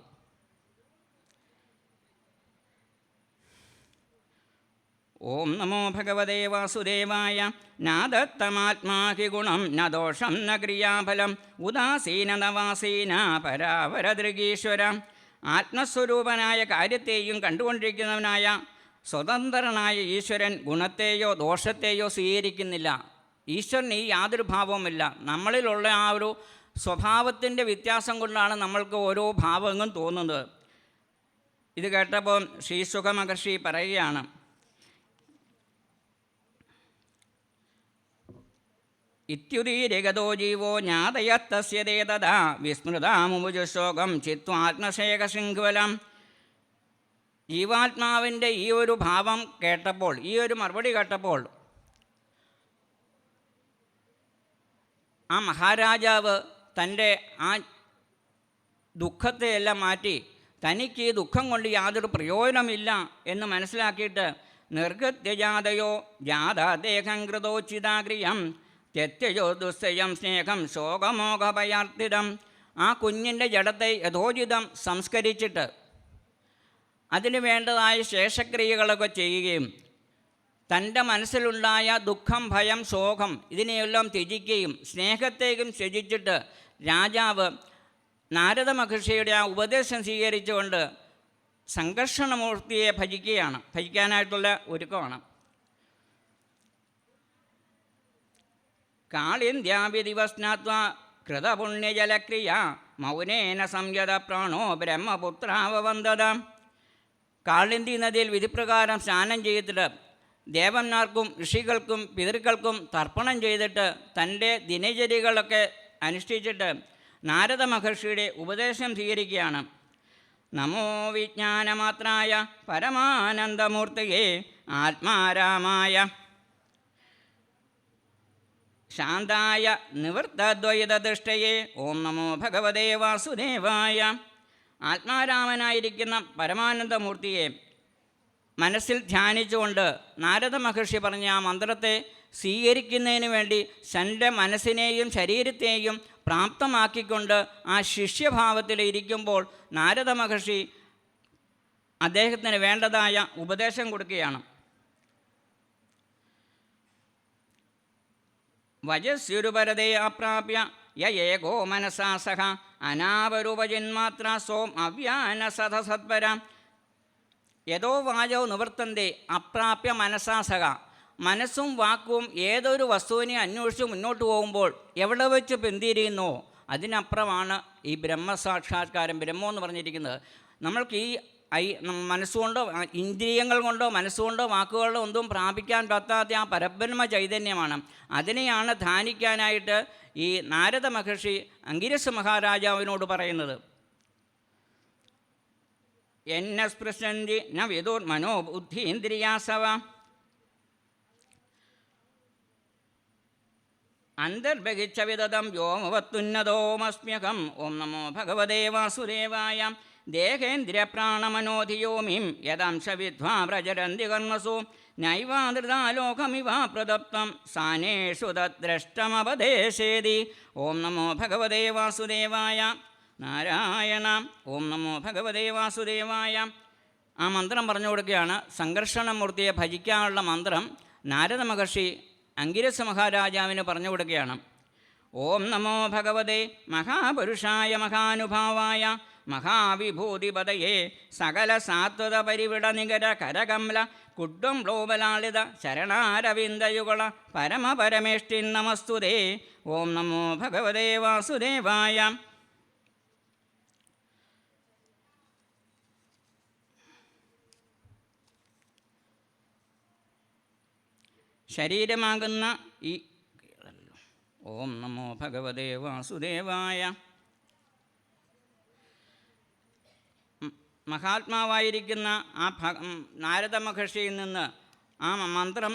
ഓം നമോ ഭഗവതേ വാസുദേവായ. നാദത്തമാത്മാ ഹി ഗുണം ന ദോഷം ന ക്രിയാഫലം ഉദാസീന നവാസീന പരാവരദൃഗീശ്വര. ആത്മസ്വരൂപനായ കാര്യത്തെയും കണ്ടുകൊണ്ടിരിക്കുന്നവനായ സ്വതന്ത്രനായ ഈശ്വരൻ ഗുണത്തെയോ ദോഷത്തെയോ സ്വീകരിക്കുന്നില്ല. ഈശ്വരന് ഈ യാതൊരു ഭാവവുമില്ല. നമ്മളിലുള്ള ആ ഒരു സ്വഭാവത്തിൻ്റെ വ്യത്യാസം കൊണ്ടാണ് നമ്മൾക്ക് ഓരോ ഭാവങ്ങളും തോന്നുന്നത്. ഇത് കേട്ടപ്പോൾ ശ്രീ ശുക മഹർഷി പറയുകയാണ്, ഇത്യുദീരഗതോ ജീവോ ജ്ഞാതയത്തസ്യതേ തഥാ വിസ്മൃതാമുജുശോകം ചിത്വാത്മശേഖശൃംഖലം. ജീവാത്മാവിൻ്റെ ഈ ഒരു ഭാവം കേട്ടപ്പോൾ, ഈ ഒരു മറുപടി കേട്ടപ്പോൾ ആ മഹാരാജാവ് തൻ്റെ ആ ദുഃഖത്തെയെല്ലാം മാറ്റി തനിക്ക് ഈ ദുഃഖം കൊണ്ട് യാതൊരു പ്രയോജനമില്ല എന്ന് മനസ്സിലാക്കിയിട്ട് നിർഗത്യജാതയോ ജാതദേഹം കൃതോച്ചിതാഗ്രിയം തെത്യജോ ദുസ്സയം സ്നേഹം ശോകമോഹഭയാർത്തിതം. ആ കുഞ്ഞിൻ്റെ ജഡത്തെ യഥോചിതം സംസ്കരിച്ചിട്ട് അതിന് വേണ്ടതായ ശേഷക്രിയകളൊക്കെ ചെയ്യുകയും തൻ്റെ മനസ്സിലുണ്ടായ ദുഃഖം, ഭയം, ശോകം ഇതിനെയെല്ലാം ത്യജിക്കുകയും സ്നേഹത്തേക്കും ത്യജിച്ചിട്ട് രാജാവ് നാരദ മഹർഷിയുടെ ആ ഉപദേശം സ്വീകരിച്ചുകൊണ്ട് സംഘർഷണമൂർത്തിയെ ഭജിക്കാനായിട്ടുള്ള ഒരുക്കമാണ്. കാളിന്ദ്യാവിദിവസ്നാത്വാ കൃതപുണ്യജലക്രിയ മൗനേന സംയത പ്രാണോ ബ്രഹ്മപുത്രാവവന്ദത. കാളിന്തി നദിയിൽ വിധിപ്രകാരം സ്നാനം ചെയ്തിട്ട് ദേവന്മാർക്കും ഋഷികൾക്കും പിതൃക്കൾക്കും തർപ്പണം ചെയ്തിട്ട് തൻ്റെ ദിനചര്യകളൊക്കെ അനുഷ്ഠിച്ചിട്ട് നാരദ മഹർഷിയുടെ ഉപദേശം സ്വീകരിക്കുകയാണ്. നമോ വിജ്ഞാനമാത്രായ പരമാനന്ദമൂർത്തയേ ആത്മാരാമായ ശാന്തായ നിവൃത്തദ്വൈതദൃഷ്ടയേ ഓം നമോ ഭഗവതേ വാസുദേവായ. ആത്മാരാമനായിരിക്കുന്ന പരമാനന്ദമൂർത്തിയെ മനസ്സിൽ ധ്യാനിച്ചുകൊണ്ട് നാരദ മഹർഷി പറഞ്ഞ ആ മന്ത്രത്തെ സ്വീകരിക്കുന്നതിന് വേണ്ടി തൻ്റെ മനസ്സിനെയും ശരീരത്തെയും പ്രാപ്തമാക്കിക്കൊണ്ട് ആ ശിഷ്യഭാവത്തിൽ ഇരിക്കുമ്പോൾ നാരദ മഹർഷി അദ്ദേഹത്തിന് വേണ്ടതായ ഉപദേശം കൊടുക്കുകയാണ്. വജസ്യുരുപരതേ അപ്രാപ്യ യേകോ മനസാ സഹ അനാവരൂപജന്മാത്ര സോം അവ്യാനസതസത്പര. യഥോ വാചോ നിവർത്തന്തേ അപ്രാപ്യ മനസാ സഹ. മനസ്സും വാക്കും ഏതൊരു വസ്തുവിനെ അന്വേഷിച്ച് മുന്നോട്ട് പോകുമ്പോൾ എവിടെ വെച്ച് പിന്തിരിയുന്നോ അതിനപ്പുറമാണ് ഈ ബ്രഹ്മസാക്ഷാത്കാരം, ബ്രഹ്മം എന്ന് പറഞ്ഞിരിക്കുന്നത്. നമ്മൾക്ക് ഈ മനസ്സുകൊണ്ടോ ഇന്ദ്രിയങ്ങൾ കൊണ്ടോ മനസ്സുകൊണ്ടോ വാക്കുകളോ ഒന്നും പ്രാപിക്കാൻ പറ്റാത്ത ആ പരബ്രഹ്മ ചൈതന്യമാണ്. അതിനെയാണ് ധ്യാനിക്കാനായിട്ട് ഈ നാരദ മഹർഷി അംഗിരസ മഹാരാജാവിനോട് പറയുന്നത്. എന്ന സ്പൃശന്തി ന വിദുർ മനോ ബുദ്ധീന്ദ്രിയാസവ അന്തർബഹിച്ച വിദതം വ്യോമവത്തുന്നതോമസ്മ്യഹം. ഓം നമോ ഭഗവതേ വാസുദേവായ. ദേഹേന്ദ്രിയപ്രാണമനോധിയോമിം യദംശവിദ്വാ പ്രചരന്തി കർമ്മസു നൈവാദൃതാലോകമിവാ പ്രദപ്തം സാനേഷു തദ്ദ്രഷ്ടമപദേശേതി. ഓം നമോ ഭഗവതേ വാസുദേവായ. നാരായണ. ഓം നമോ ഭഗവതേ വാസുദേവായ. ആ മന്ത്രം പറഞ്ഞു കൊടുക്കുകയാണ്. സംഘർഷണമൂർത്തിയെ ഭജിക്കാനുള്ള മന്ത്രം നാരദ മഹർഷി അംഗിരസ മഹാരാജാവിന് പറഞ്ഞു കൊടുക്കുകയാണ്. ഓം നമോ ഭഗവതേ മഹാപുരുഷായ മഹാനുഭാവായ മഹാവിഭൂതിപതയേ സകല സാത്വത പരിവിട നികര കരകമല കുഡ്വം ഗ്ലോബലാളിത ശരണാരവിന്ദയുഗള പരമപരമേഷ്ടിൻ നമസ്തുതേ. ഓം നമോ ഭഗവതേ വാസുദേവായ. ശരീരമാകുന്ന ഈ ഓം നമോ ഭഗവതേ വാസുദേവായ. മഹാത്മാവായിരിക്കുന്ന ആ നാരദ മഹർഷിയിൽ നിന്ന് ആ മന്ത്രം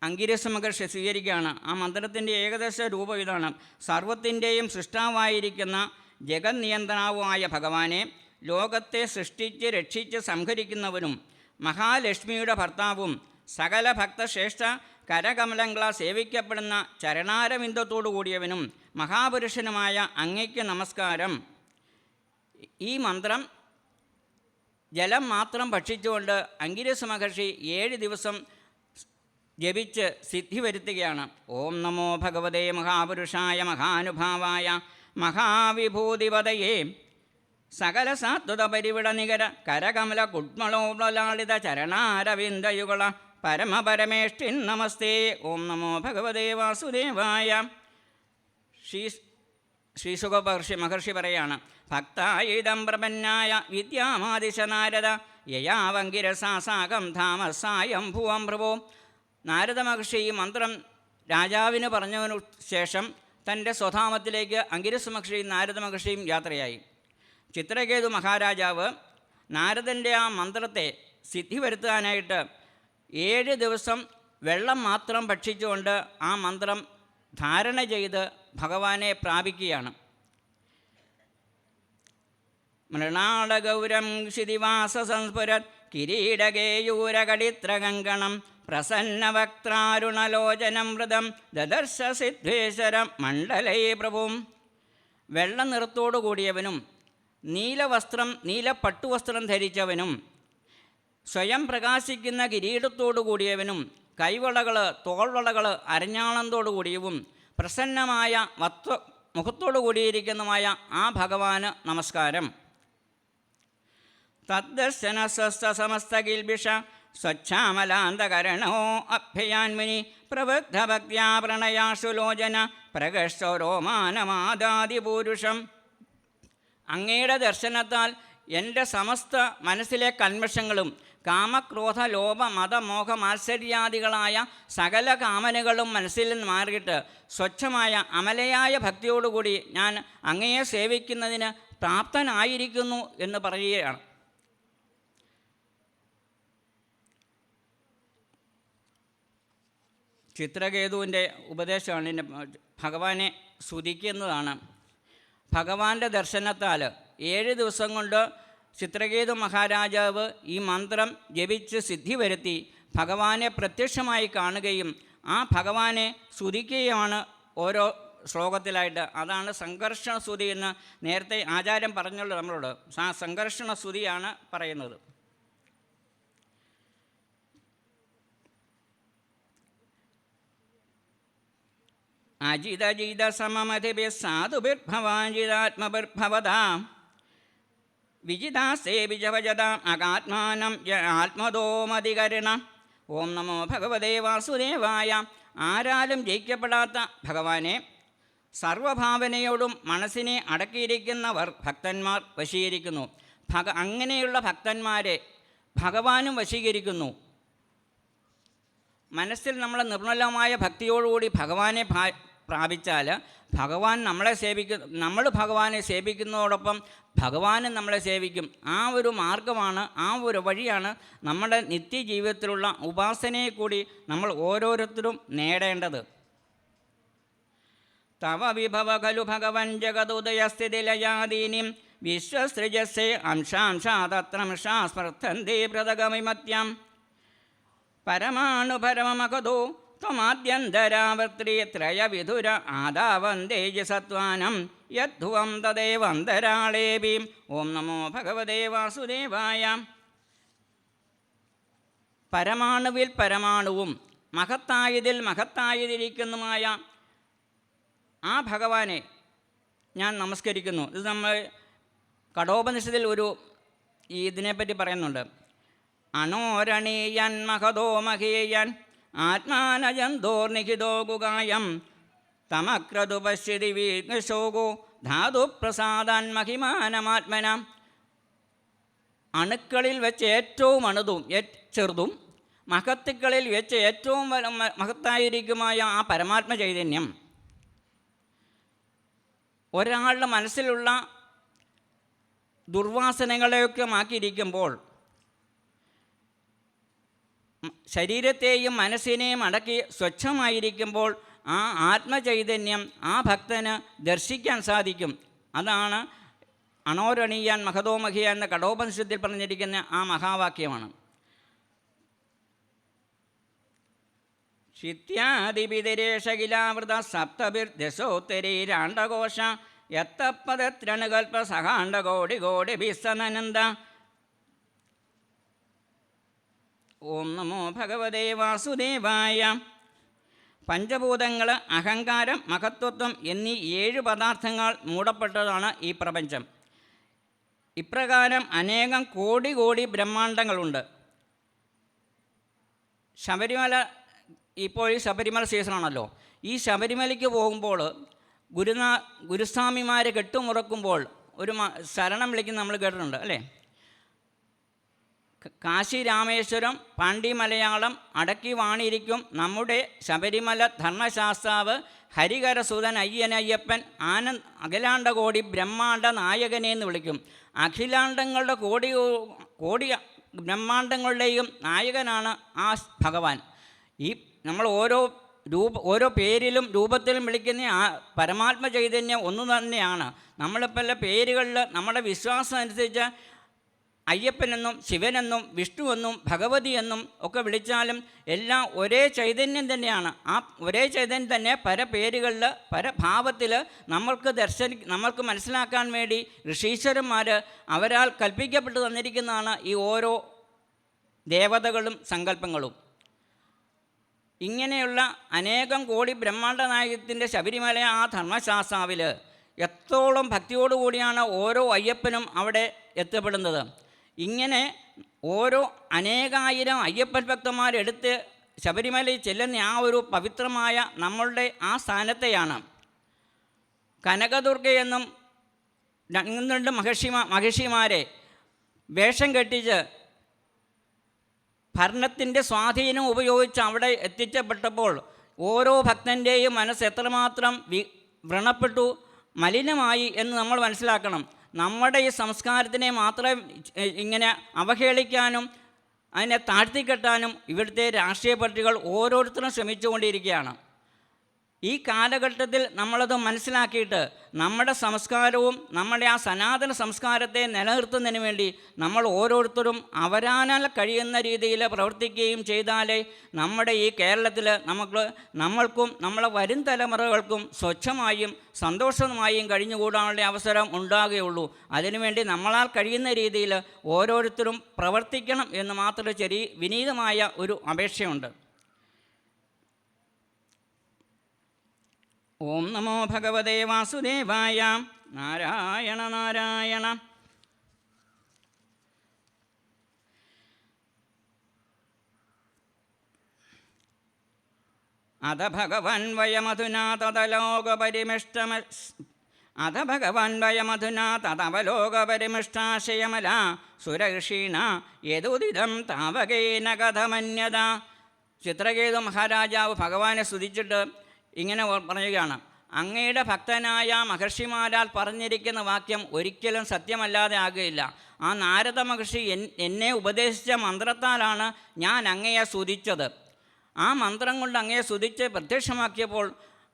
അംഗിരസ മഹർഷി സ്വീകരിക്കുകയാണ്. ആ മന്ത്രത്തിൻ്റെ ഏകദേശ രൂപം ഇതാണ്. സർവത്തിൻ്റെയും സൃഷ്ടാവായിരിക്കുന്ന ജഗത് നിയന്ത്രണവുമായ ഭഗവാനെ, ലോകത്തെ സൃഷ്ടിച്ച് രക്ഷിച്ച് സംഹരിക്കുന്നവനും മഹാലക്ഷ്മിയുടെ ഭർത്താവും സകല ഭക്തശ്രേഷ്ഠ കരകമലങ്ങളാൽ സേവിക്കപ്പെടുന്ന ചരണാരവിന്ദത്തോടു കൂടിയവനും മഹാപുരുഷനുമായ അങ്ങയ്ക്ക് നമസ്കാരം. ഈ മന്ത്രം ജലം മാത്രം ഭക്ഷിച്ചുകൊണ്ട് അംഗിരസ മഹർഷി 7 ദിവസം ജപിച്ച് സിദ്ധി വരുത്തുകയാണ്. ഓം നമോ ഭഗവതേ മഹാപുരുഷായ മഹാനുഭാവായ മഹാവിഭൂതിപതയേ സകല സാത്വത പരിവിട നികര കരകമല കുഡ്മളോളാളിത ചരണാരവിന്ദയുഗള പരമപരമേഷ്ഠിൻ നമസ്തേ. ഓം നമോ ഭഗവതേ വാസുദേവായ. ശ്രീശുക മഹർഷി പറയാണ്, ഭക്തായിതം പ്രപന്നായ വിദ്യാമാദിശ നാരദ യയാവങ്കിരസാസാകം ധാമസായം ഭുവം പ്രഭോ. നാരദ മഹർഷി ഈ മന്ത്രം രാജാവിന് പറഞ്ഞതിനു ശേഷം തൻ്റെ സ്വധാമത്തിലേക്ക് അങ്കിരസ് മഹർഷിയും നാരദ മഹർഷിയും യാത്രയായി. ചിത്രകേതു മഹാരാജാവ് നാരദൻ്റെ ആ മന്ത്രത്തെ സിദ്ധി വരുത്താനായിട്ട് 7 ദിവസം വെള്ളം മാത്രം ഭക്ഷിച്ചുകൊണ്ട് ആ മന്ത്രം ധാരണ ചെയ്ത് ഭഗവാനെ പ്രാപിക്കുകയാണ്. മൃണാളഗൗരം ക്ഷിതിവാസ സംസ്ഫുരത് കിരീടകേയൂരകടിത്രകങ്കണം പ്രസന്നവക്ത്രാരുണലോചനം മൃതം ദദർശ സിദ്ധേശ്വരം മണ്ഡലേ പ്രഭും. വെള്ള നിറത്തോടു കൂടിയവനും നീലപ്പട്ടുവസ്ത്രം ധരിച്ചവനും സ്വയം പ്രകാശിക്കുന്ന കിരീടത്തോടു കൂടിയവനും കൈവളകൾ, തോൾവളകൾ അരഞ്ഞാണത്തോടു കൂടിയവും പ്രസന്നമായ മുഖത്തോടു കൂടിയിരിക്കുന്നതുമായ ആ ഭഗവാന് നമസ്കാരം. തദ്ദർശന സ്വസ്ഥ സമസ്തകിൽബിഷ സ്വച്ഛാമലാന്തകരണോ അഭ്യയാൻമുനി പ്രബുദ്ധഭക്ത്യാ പ്രണയാശു ലോചന പ്രകർഷോരോമാനമാദാദിപൂരുഷം. അങ്ങയുടെ ദർശനത്താൽ എൻ്റെ സമസ്ത മനസ്സിലെ കന്മഷങ്ങളും കാമക്രോധ ലോഭ മതമോഹ മാത്സര്യാദികളായ സകല കാമനകളും മനസ്സിൽ നിന്ന് മാറിയിട്ട് സ്വച്ഛമായ അമലയായ ഭക്തിയോടുകൂടി ഞാൻ അങ്ങയെ സേവിക്കുന്നതിന് പ്രാപ്തനായിരിക്കുന്നു എന്ന് പറയുകയാണ്. ചിത്രകേതുവിൻ്റെ ഉപദേശമാണ് ഭഗവാനെ സ്തുതിക്കുന്നതാണ്. ഭഗവാന്റെ ദർശനത്താൽ 7 ദിവസം കൊണ്ട് ചിത്രകേതു മഹാരാജാവ് ഈ മന്ത്രം ജപിച്ച് സിദ്ധി വരുത്തി ഭഗവാനെ പ്രത്യക്ഷമായി കാണുകയും ആ ഭഗവാനെ സ്തുതിക്കുകയുമാണ് ഓരോ ശ്ലോകത്തിലായിട്ട്. അതാണ് സംഘർഷണ സ്തുതി എന്ന് നേരത്തെ ആചാര്യം പറഞ്ഞുള്ളത് നമ്മളോട്. ആ സംഘർഷണ സ്തുതിയാണ് പറയുന്നത്. അജിതജിത സമമതിഭി സാധുഭിർഭവാജിതാത്മഭിർഭവതാ വിജിതാസേ വിജവജതാം അകാത്മാനം ആത്മതോമതികരുണ. ഓം നമോ ഭഗവതേ വാസുദേവായ. ആരാലും ജയിക്കപ്പെടാത്ത ഭഗവാനെ സർവഭാവനയോടും മനസ്സിനെ അടക്കിയിരിക്കുന്നവർ ഭക്തന്മാർ വശീകരിക്കുന്നു. അങ്ങനെയുള്ള ഭക്തന്മാരെ ഭഗവാനും വശീകരിക്കുന്നു. മനസ്സിൽ നമ്മൾ നിർമ്മലമായ ഭക്തിയോടുകൂടി ഭഗവാനെ പ്രാപിച്ചാൽ ഭഗവാൻ നമ്മൾ ഭഗവാനെ സേവിക്കുന്നതോടൊപ്പം ഭഗവാനും നമ്മളെ സേവിക്കും. ആ ഒരു മാർഗമാണ്, ആ ഒരു വഴിയാണ് നമ്മുടെ നിത്യജീവിതത്തിലുള്ള ഉപാസനയെ കൂടി നമ്മൾ ഓരോരുത്തരും നേടേണ്ടത്. തവ വിഭവ ഖലു ഭഗവൻ ജഗതുദയസ്ഥിതിലയാദീനിം വിശ്വസൃജസ്സേ അംശാംശാതത്രംശാ സ്മർത്ഥന്തേ പ്രതഗമിമത്യം പരമാണുപരമമകതോ ത്വമാദ്യന്തരാവർത്തി ത്രയവിധുര ആദാവന്തേജസത്വാനം യദ്ധ്വം തദേവന്തരാളേബീം. ഓം നമോ ഭഗവതേ വാസുദേവായ. പരമാണുവിൽ പരമാണുവും മഹത്തായതിൽ മഹത്തായതിരിക്കുന്നതുമായ ആ ഭഗവാനെ ഞാൻ നമസ്കരിക്കുന്നു. ഇത് നമ്മൾ കഠോപനിഷത്തിൽ ഇതിനെപ്പറ്റി പറയുന്നുണ്ട്. അണോരണീയൻ മഹതോ മഹീയൻ ആത്മാനജന്തോർനിഹിതോ ഗുഗായം തമക്രതു പശ്യതി വീശോകോ ധാതുപ്രസാദാൻ മഹിമാനമാത്മന. അണുക്കളിൽ വെച്ച് ഏറ്റവും ചെറുതും മഹത്തുക്കളിൽ വെച്ച് ഏറ്റവും മഹത്തായിരിക്കുമായ ആ പരമാത്മ ചൈതന്യം ഒരാളുടെ മനസ്സിലുള്ള ദുർവാസനകളെയൊക്കെ മാക്കിയിരിക്കുമ്പോൾ ശരീരത്തെയും മനസ്സിനെയും അടക്കി സ്വച്ഛമായിരിക്കുമ്പോൾ ആ ആത്മചൈതന്യം ആ ഭക്തന് ദർശിക്കാൻ സാധിക്കും. അതാണ് അണോരണീയാൻ മഹതോമഹിയ എന്ന കഠോപനിഷത്തിൽ പറഞ്ഞിരിക്കുന്ന ആ മഹാവാക്യമാണ്. ശിത്യാദിപിതരേഷകിലാവൃത സപ്തഭിർദശോത്തരീരാണ്ടകോശ യത്തപ്പദത്രണകൽപ്പ സഹാണ്ഡകോടി കോടി ഭിസ്സനന്ദ. ഓം നമോ ഭഗവതേ വാസുദേവായ. പഞ്ചഭൂതങ്ങൾ, അഹങ്കാരം, മഹത്വത്വം എന്നീ 7 പദാർത്ഥങ്ങൾ മൂടപ്പെട്ടതാണ് ഈ പ്രപഞ്ചം. ഇപ്രകാരം അനേകം കോടി ബ്രഹ്മാണ്ടങ്ങളുണ്ട്. ശബരിമല ഇപ്പോൾ ഈ ശബരിമല സീസണാണല്ലോ. ഈ ശബരിമലയ്ക്ക് പോകുമ്പോൾ ഗുരുസ്വാമിമാരെ കെട്ടുമുറക്കുമ്പോൾ ഒരു ശരണം വിളിക്കുന്ന നമ്മൾ കേട്ടിട്ടുണ്ട് അല്ലേ? കാശി രാമേശ്വരം പാണ്ഡി മലയാളം അടക്കി വാണിരിക്കും നമ്മുടെ ശബരിമല ധർമ്മശാസ്താവ് ഹരിഹരസുതൻ അയ്യനയ്യപ്പൻ അഖിലാണ്ടകോടി ബ്രഹ്മാണ്ട നായകനെ എന്ന് വിളിക്കും. അഖിലാണ്ടങ്ങളുടെ കോടി ബ്രഹ്മാണ്ടങ്ങളുടെയും നായകനാണ് ആ ഭഗവാൻ. ഈ നമ്മൾ ഓരോ പേരിലും രൂപത്തിലും വിളിക്കുന്ന ആ പരമാത്മ ചൈതന്യം ഒന്നു തന്നെയാണ്. നമ്മളിപ്പോൾ പേരുകളിൽ നമ്മുടെ വിശ്വാസം അനുസരിച്ച് അയ്യപ്പനെന്നും ശിവനെന്നും വിഷ്ണുവെന്നും ഭഗവതി എന്നും ഒക്കെ വിളിച്ചാലും എല്ലാം ഒരേ ചൈതന്യം തന്നെയാണ്. ആ ഒരേ ചൈതന്യം തന്നെ പല പേരുകളിൽ പല ഭാവത്തിൽ നമ്മൾക്ക് മനസ്സിലാക്കാൻ വേണ്ടി ഋഷീശ്വരന്മാർ അവരാൽ കൽപ്പിക്കപ്പെട്ടു തന്നിരിക്കുന്നതാണ് ഈ ഓരോ ദേവതകളും സങ്കല്പങ്ങളും. ഇങ്ങനെയുള്ള അനേകം കോടി ബ്രഹ്മാണ്ട നായകത്തിൻ്റെ ശബരിമല ആ ധർമ്മശാസ്താവിൽ എത്തോളം ഭക്തിയോടുകൂടിയാണ് ഓരോ അയ്യപ്പനും അവിടെ എത്തപ്പെടുന്നത്. ഇങ്ങനെ ഓരോ അനേകായിരം അയ്യപ്പൻ ഭക്തന്മാരെടുത്ത് ശബരിമലയിൽ ചെല്ലുന്ന ആ ഒരു പവിത്രമായ നമ്മളുടെ ആ സ്ഥാനത്തെയാണ് കനകദുർഗയെന്നും 2 മഹിഷിമാരെ വേഷം കെട്ടിച്ച് ഭരണത്തിൻ്റെ സ്വാധീനം ഉപയോഗിച്ച് അവിടെ എത്തിച്ചപ്പെട്ടപ്പോൾ ഓരോ ഭക്തൻ്റെയും മനസ്സ് എത്രമാത്രം വ്രണപ്പെട്ടു മലിനമായി എന്ന് നമ്മൾ മനസ്സിലാക്കണം. നമ്മുടെ ഈ സംസ്കാരത്തിനെ മാത്രം ഇങ്ങനെ അവഹേളിക്കാനും അതിനെ താഴ്ത്തിക്കെട്ടാനും ഇവിടുത്തെ രാഷ്ട്രീയ പാർട്ടികൾ ഓരോരുത്തരും ശ്രമിച്ചുകൊണ്ടിരിക്കുകയാണ്. ഈ കാലഘട്ടത്തിൽ നമ്മളത് മനസ്സിലാക്കിയിട്ട് നമ്മുടെ സംസ്കാരവും നമ്മുടെ ആ സനാതന സംസ്കാരത്തെ നിലനിർത്തുന്നതിന് വേണ്ടി നമ്മൾ ഓരോരുത്തരും അവരാനാൽ കഴിയുന്ന രീതിയിൽ പ്രവർത്തിക്കുകയും ചെയ്താലേ നമ്മുടെ ഈ കേരളത്തിൽ നമ്മൾക്കും നമ്മളെ വരും തലമുറകൾക്കും സ്വച്ഛമായും സന്തോഷമായും കഴിഞ്ഞുകൂടാനുള്ള അവസരം ഉണ്ടാകുകയുള്ളൂ. അതിനുവേണ്ടി നമ്മളാൽ കഴിയുന്ന രീതിയിൽ ഓരോരുത്തരും പ്രവർത്തിക്കണം എന്ന് മാത്രം വിനീതമായ ഒരു അപേക്ഷയുണ്ട്. ഓം നമോ ഭഗവതേ വാസുദേവായ. നാരായണ നാരായണ. അധ ഭഗവൻ വയമധുനാ തദവലോകപരിമിഷ്ടാശയമല സുരഋഷീണ യദുദിതം താവകേന കഥമന്യത. ചിത്രകേതു മഹാരാജാവ് ഭഗവാനെ സ്തുതിച്ചിട്ട് ഇങ്ങനെ പറയുകയാണ്, അങ്ങയുടെ ഭക്തനായ മഹർഷിമാരാൽ പറഞ്ഞിരിക്കുന്ന വാക്യം ഒരിക്കലും സത്യമല്ലാതെ ആകുകയില്ല. ആ നാരദ മഹർഷി എന്നെ ഉപദേശിച്ച മന്ത്രത്താലാണ് ഞാൻ അങ്ങയെ സ്തുതിച്ചത്. ആ മന്ത്രം കൊണ്ട് അങ്ങയെ സ്തുതിച്ച് പ്രത്യക്ഷമാക്കിയപ്പോൾ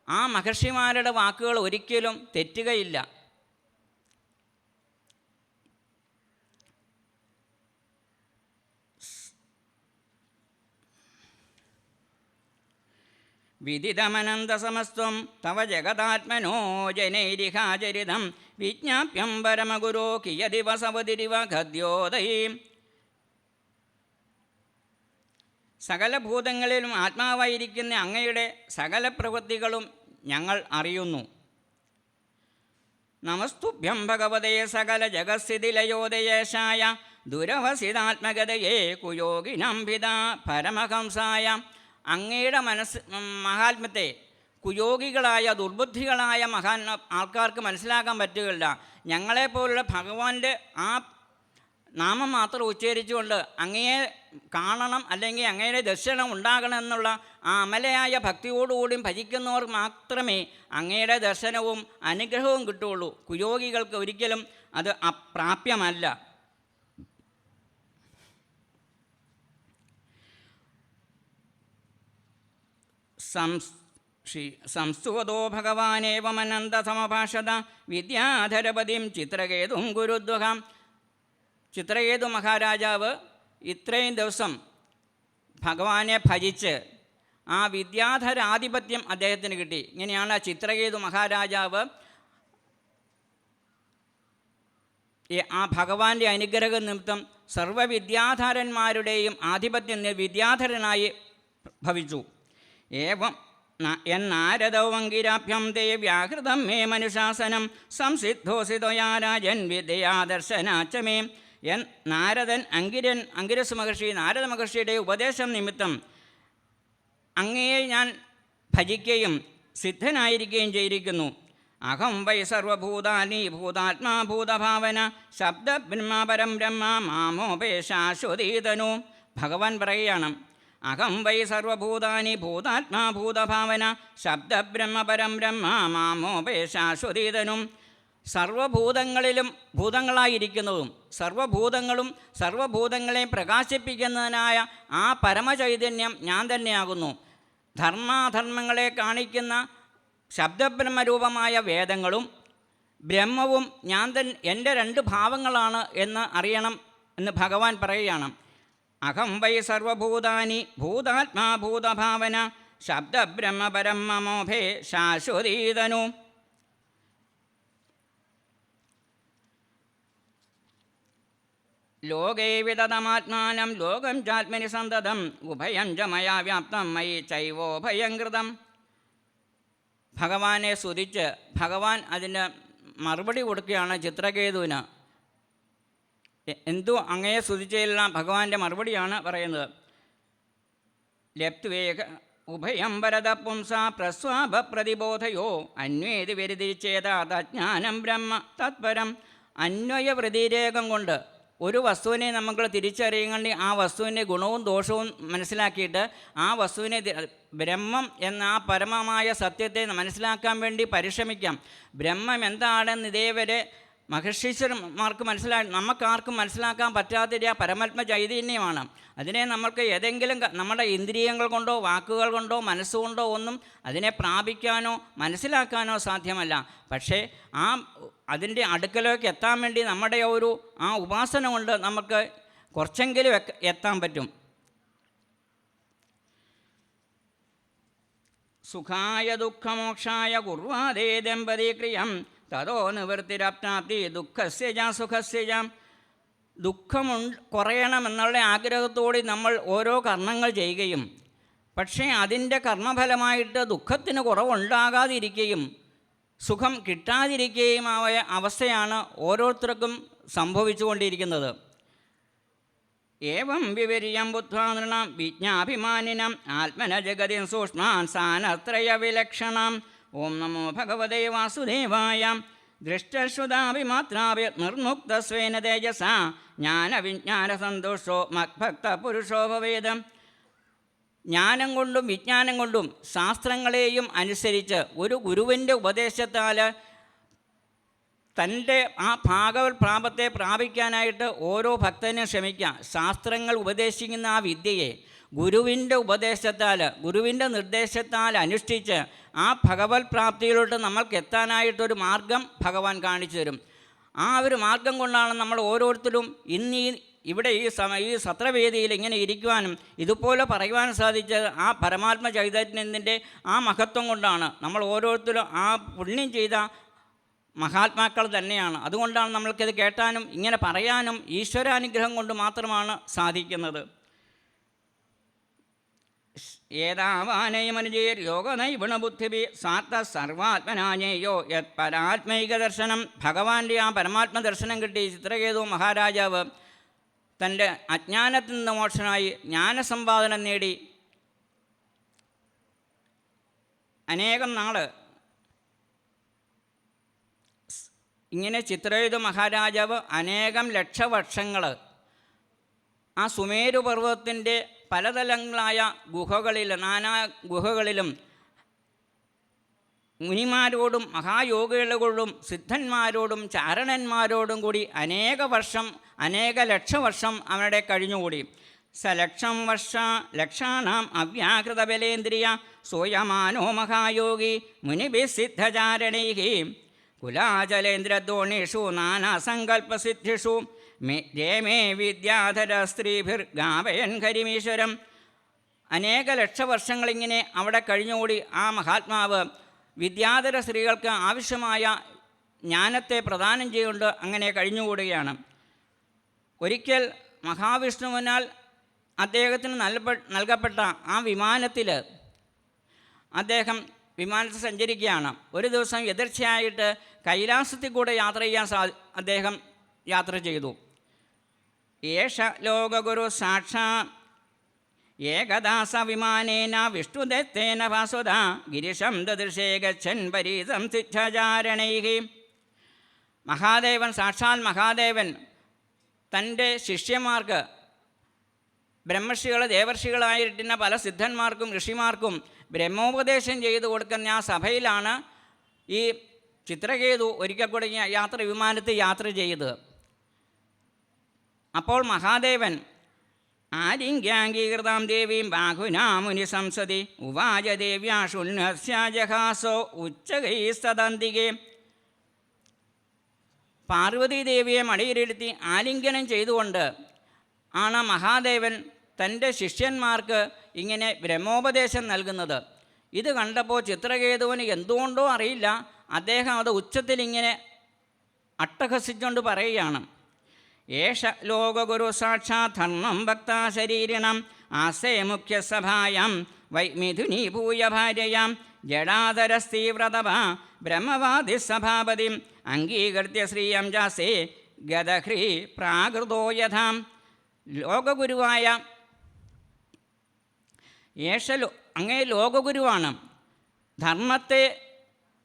ആ മഹർഷിമാരുടെ വാക്കുകൾ ഒരിക്കലും തെറ്റുകയില്ല. വിദിതമനന്തസമസ്ത്വം തവ ജഗതാത്മനോ ജനൈരിഹാചരിതം വിജ്ഞാപ്യം പരമഗുരോ കിയദിവസവതിരിവ ഖദ്യോദയീം. സകല ഭൂതങ്ങളിലും ആത്മാവായിരിക്കുന്ന അങ്ങയുടെ സകല പ്രവൃത്തികളും ഞങ്ങൾ അറിയുന്നു. നമസ്തുഭ്യം ഭഗവതേ സകല ജഗസ്ഥിതിലയോദയേശായ ദുരവസിതാത്മഗതയേ കുയോഗിനംഭിത പരമഹംസായ. അങ്ങയുടെ മഹാത്മ്യത്തെ കുയോഗികളായ ദുർബുദ്ധികളായ ആൾക്കാർക്ക് മനസ്സിലാക്കാൻ പറ്റുകയില്ല. ഞങ്ങളെപ്പോലുള്ള ഭഗവാന്റെ ആ നാമം മാത്രം ഉച്ചരിച്ചുകൊണ്ട് അങ്ങയെ കാണണം അല്ലെങ്കിൽ അങ്ങയുടെ ദർശനം ഉണ്ടാകണം എന്നുള്ള ആ അമലയായ ഭക്തിയോടുകൂടിയും ഭജിക്കുന്നവർ മാത്രമേ അങ്ങയുടെ ദർശനവും അനുഗ്രഹവും കിട്ടുകയുള്ളൂ. കുയോഗികൾക്ക് ഒരിക്കലും അത് അപ്രാപ്യമല്ല. സംസ്തുവതോ ഭഗവാനേവമനന്തസമഭാഷത വിദ്യാധരപതിം ചിത്രകേതും ഗുരുദ്വഹം. ചിത്രകേതു മഹാരാജാവ് ഇത്രയും ദിവസം ഭഗവാനെ ഭജിച്ച് ആ വിദ്യാധരാധിപത്യം അദ്ദേഹത്തിന് കിട്ടി. ഇങ്ങനെയാണ് ചിത്രകേതു മഹാരാജാവ് ആ ഭഗവാന്റെ അനുഗ്രഹ നിമിത്തം സർവ്വവിദ്യാധരന്മാരുടെയും ആധിപത്യം വിദ്യാധരനായി ഭവിച്ചു. ഏവം എന്നാരദവങ്കിരാഭ്യം തേ വ്യാഹൃതം മേ മനുശാസനം സംസിദ്ധോസിതയാ രാജൻ വിദ്യാദർശനാച്ച മേ. നാരദൻ അങ്കിരസ് മഹർഷി നാരദ മഹർഷിയുടെ ഉപദേശം നിമിത്തം അങ്ങയെ ഞാൻ ഭജിക്കുകയും സിദ്ധനായിരിക്കുകയും ചെയ്തിരിക്കുന്നു. അഹം വൈ സർവഭൂതാനി ഭൂതാത്മാ ഭൂതഭാവന ശബ്ദ ബ്രഹ്മ പരം ബ്രഹ്മ മാമോപേശാശ്വതീതനു. ഭഗവാൻ പറയുകയാണ്, അഹം വൈ സർവഭൂതാനി ഭൂതാത്മാ ഭൂതഭാവന ശബ്ദ ബ്രഹ്മ പരം ബ്രഹ്മ മാമോപേശാശ്വതീതനും. സർവഭൂതങ്ങളിലും ഭൂതങ്ങളായിരിക്കുന്നതും സർവഭൂതങ്ങളും സർവഭൂതങ്ങളെ പ്രകാശിപ്പിക്കുന്നതിനായ ആ പരമചൈതന്യം ഞാൻ തന്നെയാകുന്നു. ധർമാധർമ്മങ്ങളെ കാണിക്കുന്ന ശബ്ദബ്രഹ്മരൂപമായ വേദങ്ങളും ബ്രഹ്മവും എൻ്റെ രണ്ട് ഭാവങ്ങളാണ് എന്ന് അറിയണം എന്ന് ഭഗവാൻ പറയുകയാണ്. അഹം വൈ സർവഭൂതാനി ഭൂതാത്മാ ഭൂതഭാവന ശബ്ദബ്രഹ്മ പരം മമോഭേ ശാശ്വതീതനു. ലോകേ വിതതമാത്മാനം ലോകം ചാത്മനി സന്തതം ഉഭയം ച മയാ വ്യാപ്തം മയി ചൈവോഭയം കൃതം. ഭഗവാനെ സ്തുതിച്ച് ഭഗവാൻ അതിന് മറുപടി കൊടുക്കുകയാണ് ചിത്രകേതുവിന്. എന്തോ അങ്ങയെ സ്തുതിച്ചെല്ലാം ഭഗവാന്റെ മറുപടിയാണ് പറയുന്നത്. ലപ്ത്വേക ഉഭയം വരദ പുംസ പ്രസ്വാഭ പ്രതിബോധയോ അന്വേതി വ്യതിരിച്ചേത തജ്ഞാനം ബ്രഹ്മ തത്പരം. അന്വയ പ്രതിരേകം കൊണ്ട് ഒരു വസ്തുവിനെ നമ്മൾ തിരിച്ചറിയുകയാണെങ്കിൽ ആ വസ്തുവിൻ്റെ ഗുണവും ദോഷവും മനസ്സിലാക്കിയിട്ട് ആ വസ്തുവിനെ ബ്രഹ്മം എന്ന ആ പരമമായ സത്യത്തെ മനസ്സിലാക്കാൻ വേണ്ടി പരിശ്രമിക്കാം. ബ്രഹ്മം എന്താണെന്ന് ഇതേവരെ മഹർഷീശ്വരന്മാർക്ക് നമുക്കാർക്കും മനസ്സിലാക്കാൻ പറ്റാത്ത പരമാത്മ ചൈതന്യമാണ്. അതിനെ നമ്മൾക്ക് ഏതെങ്കിലും നമ്മുടെ ഇന്ദ്രിയങ്ങൾ കൊണ്ടോ വാക്കുകൾ കൊണ്ടോ മനസ്സുകൊണ്ടോ ഒന്നും അതിനെ പ്രാപിക്കാനോ മനസ്സിലാക്കാനോ സാധ്യമല്ല. പക്ഷേ അതിൻ്റെ അടുക്കലേക്ക് എത്താൻ വേണ്ടി നമ്മുടെ ആ ഉപാസന കൊണ്ട് നമുക്ക് കുറച്ചെങ്കിലും എത്താൻ പറ്റും. സുഖായ ദുഃഖമോക്ഷായ കുർവാദേ ദമ്പതി ക്രിയം തതോ നിവൃത്തിരപ്രാപ്തി ദുഃഖസ്യ സുഖസ്യ. ദുഃഖം കുറയണമെന്നുള്ള ആഗ്രഹത്തോടെ നമ്മൾ ഓരോ കർമ്മങ്ങൾ ചെയ്യുകയും പക്ഷേ അതിൻ്റെ കർമ്മഫലമായിട്ട് ദുഃഖത്തിന് കുറവുണ്ടാകാതിരിക്കുകയും സുഖം കിട്ടാതിരിക്കുകയുമായ അവസ്ഥയാണ് ഓരോരുത്തർക്കും സംഭവിച്ചുകൊണ്ടിരിക്കുന്നത്. ഏവം വിവര്യം ബുദ്ധ്വാ നൃണാം വിജ്ഞാഭിമാനിനം ആത്മന ജഗതി സൂക്ഷ്മാൻ സാനത്രയ വിലക്ഷണം. ഓം നമോ ഭഗവതേ വാസുദേവായ. ദൃഷ്ടശ്രുതാഭിമാത്രാഭി നിർമുക്തസ്വേന തേജസ ജ്ഞാനവിജ്ഞാനസന്തോഷോ മദ്ഭക്ത പുരുഷോ ഭവേദം. ജ്ഞാനം കൊണ്ടും വിജ്ഞാനം കൊണ്ടും ശാസ്ത്രങ്ങളെയും അനുസരിച്ച് ഒരു ഗുരുവിൻ്റെ ഉപദേശത്താൽ തൻ്റെ ആ ഭാഗവത്പ്രാപത്തെ പ്രാപിക്കാനായിട്ട് ഓരോ ഭക്തനും ശ്രമിക്കുക. ശാസ്ത്രങ്ങൾ ഉപദേശിക്കുന്ന ആ വിദ്യയെ ഗുരുവിൻ്റെ ഉപദേശത്താൽ ഗുരുവിൻ്റെ നിർദ്ദേശത്താൽ അനുഷ്ഠിച്ച് ആ ഭഗവത് പ്രാപ്തിയിലോട്ട് നമ്മൾക്ക് എത്താനായിട്ടൊരു മാർഗം ഭഗവാൻ കാണിച്ചു തരും. ആ ഒരു മാർഗം കൊണ്ടാണ് നമ്മൾ ഓരോരുത്തരും ഇവിടെ ഈ സത്രവേദിയിൽ ഇങ്ങനെ ഇരിക്കുവാനും ഇതുപോലെ പറയുവാനും സാധിച്ചത് ആ പരമാത്മ ചൈതന്യത്തിൻ്റെ ആ മഹത്വം കൊണ്ടാണ്. നമ്മൾ ഓരോരുത്തരും ആ പുണ്യം ചെയ്ത മഹാത്മാക്കൾ തന്നെയാണ്. അതുകൊണ്ടാണ് നമ്മൾക്കിത് കേട്ടാനും ഇങ്ങനെ പറയാനും ഈശ്വരാനുഗ്രഹം കൊണ്ട് മാത്രമാണ് സാധിക്കുന്നത്. ഏതാവാനയമനുജേർ യോഗനൈപുണബുദ്ധിഭി സാർത്ഥ സർവാത്മനാഞേയോ യത് പരാത്മൈക ദർശനം. ഭഗവാന്റെ ആ പരമാത്മ ദർശനം കിട്ടി ചിത്രകേതു മഹാരാജാവ് തൻ്റെ അജ്ഞാനത്തിൽ നിന്ന് മോക്ഷനായി ജ്ഞാനസമ്പാദനം നേടി അനേകം നാൾ ഇങ്ങനെ ചിത്രകേതു മഹാരാജാവ് അനേകം ലക്ഷവർഷങ്ങൾ ആ സുമേരു പർവ്വതത്തിൻ്റെ പലതലങ്ങളായ നാനാ ഗുഹകളിലും മുനിമാരോടും മഹായോഗികളോടും സിദ്ധന്മാരോടും ചാരണന്മാരോടും കൂടി അനേക ലക്ഷവർഷം അവിടെ കഴിഞ്ഞുകൂടി. സലക്ഷം ലക്ഷാണാം അവ്യാകൃതബലേന്ദ്രിയ സോയമാനോ മഹായോഗി മുനിഭിസിദ്ധചാരണൈഃ കുലാചലേന്ദ്രദ്രോണീഷു നാനാസങ്കല്പസിദ്ധിഷു രേമേ വിദ്യാധര സ്ത്രീഭിർഗാപയൻ ഹരിമീശ്വരം. അനേക ലക്ഷവർഷങ്ങളിങ്ങനെ അവിടെ കഴിഞ്ഞുകൂടി ആ മഹാത്മാവ് വിദ്യാധര സ്ത്രീകൾക്ക് ആവശ്യമായ ജ്ഞാനത്തെ പ്രദാനം ചെയ്തുകൊണ്ട് അങ്ങനെ കഴിഞ്ഞുകൂടുകയാണ്. ഒരിക്കൽ മഹാവിഷ്ണുവിനാൽ അദ്ദേഹത്തിന് നൽകപ്പെട്ട ആ വിമാനത്തിൽ അദ്ദേഹം വിമാനത്തിൽ സഞ്ചരിക്കുകയാണ്. ഒരു ദിവസം എതിർച്ചയായിട്ട് കൈലാസത്തിൽ കൂടെ യാത്ര ചെയ്യാൻ അദ്ദേഹം യാത്ര ചെയ്തു. ഏഷ ലോകഗുരു സാക്ഷാ ഏകദാസ വിമാനേന വിഷ്ണുദത്തേന വാസുദ ഗിരിശം ദദൃശേ ഗച്ഛൻ പരീതം സിദ്ധചാരണൈഃ. മഹാദേവൻ, സാക്ഷാൽ മഹാദേവൻ തൻ്റെ ശിഷ്യന്മാർക്ക്, ബ്രഹ്മർഷികൾ ദേവർഷികളായിരുന്ന പല സിദ്ധന്മാർക്കും ഋഷിമാർക്കും ബ്രഹ്മോപദേശം ചെയ്തു കൊടുക്കുന്ന ആ സഭയിലാണ് ഈ ചിത്രകേതു ഒരിക്കൽ കൂടി വിമാനത്തിൽ യാത്ര ചെയ്തത്. അപ്പോൾ മഹാദേവൻ ആലിംഗ്യാംഗീകൃതാം ദേവീം ബാഹുനാ മുനി സംസതി ഉവാച ദേവ്യാ ശുണ്യസ്യാജഹാസോ ഉച്ചകൈസ്തദന്തികേ. പാർവതീദേവിയെ മടിയിലിരുത്തി ആലിംഗനം ചെയ്തുകൊണ്ട് ആണ് മഹാദേവൻ തൻ്റെ ശിഷ്യന്മാർക്ക് ഇങ്ങനെ ബ്രഹ്മോപദേശം നൽകുന്നത്. ഇത് കണ്ടപ്പോൾ ചിത്രകേതുവിന് എന്തുകൊണ്ടോ അറിയില്ല, അദ്ദേഹം അത് ഉച്ചത്തിലിങ്ങനെ അട്ടഹസിച്ചുകൊണ്ട് പറയുകയാണ്, ഏഷ ലോകഗുരു സാക്ഷാത് ധർമ്മം ഭക്താശരീരിണം ആസേ മുഖ്യസഭായാം വൈമിഥുനീഭൂയ ഭാര്യയാം ജഡാധരസ്തീവ്രതപ ബ്രഹ്മവാദിസഭാപതിം അംഗീകൃത്യ ശ്രീയം ജാസേ ഗദഹ്രീ പ്രാകൃതോ യഥാം. ലോകഗുരുവായ അങ്ങേ ലോകഗുരുവാണ്. ധർമ്മത്തെ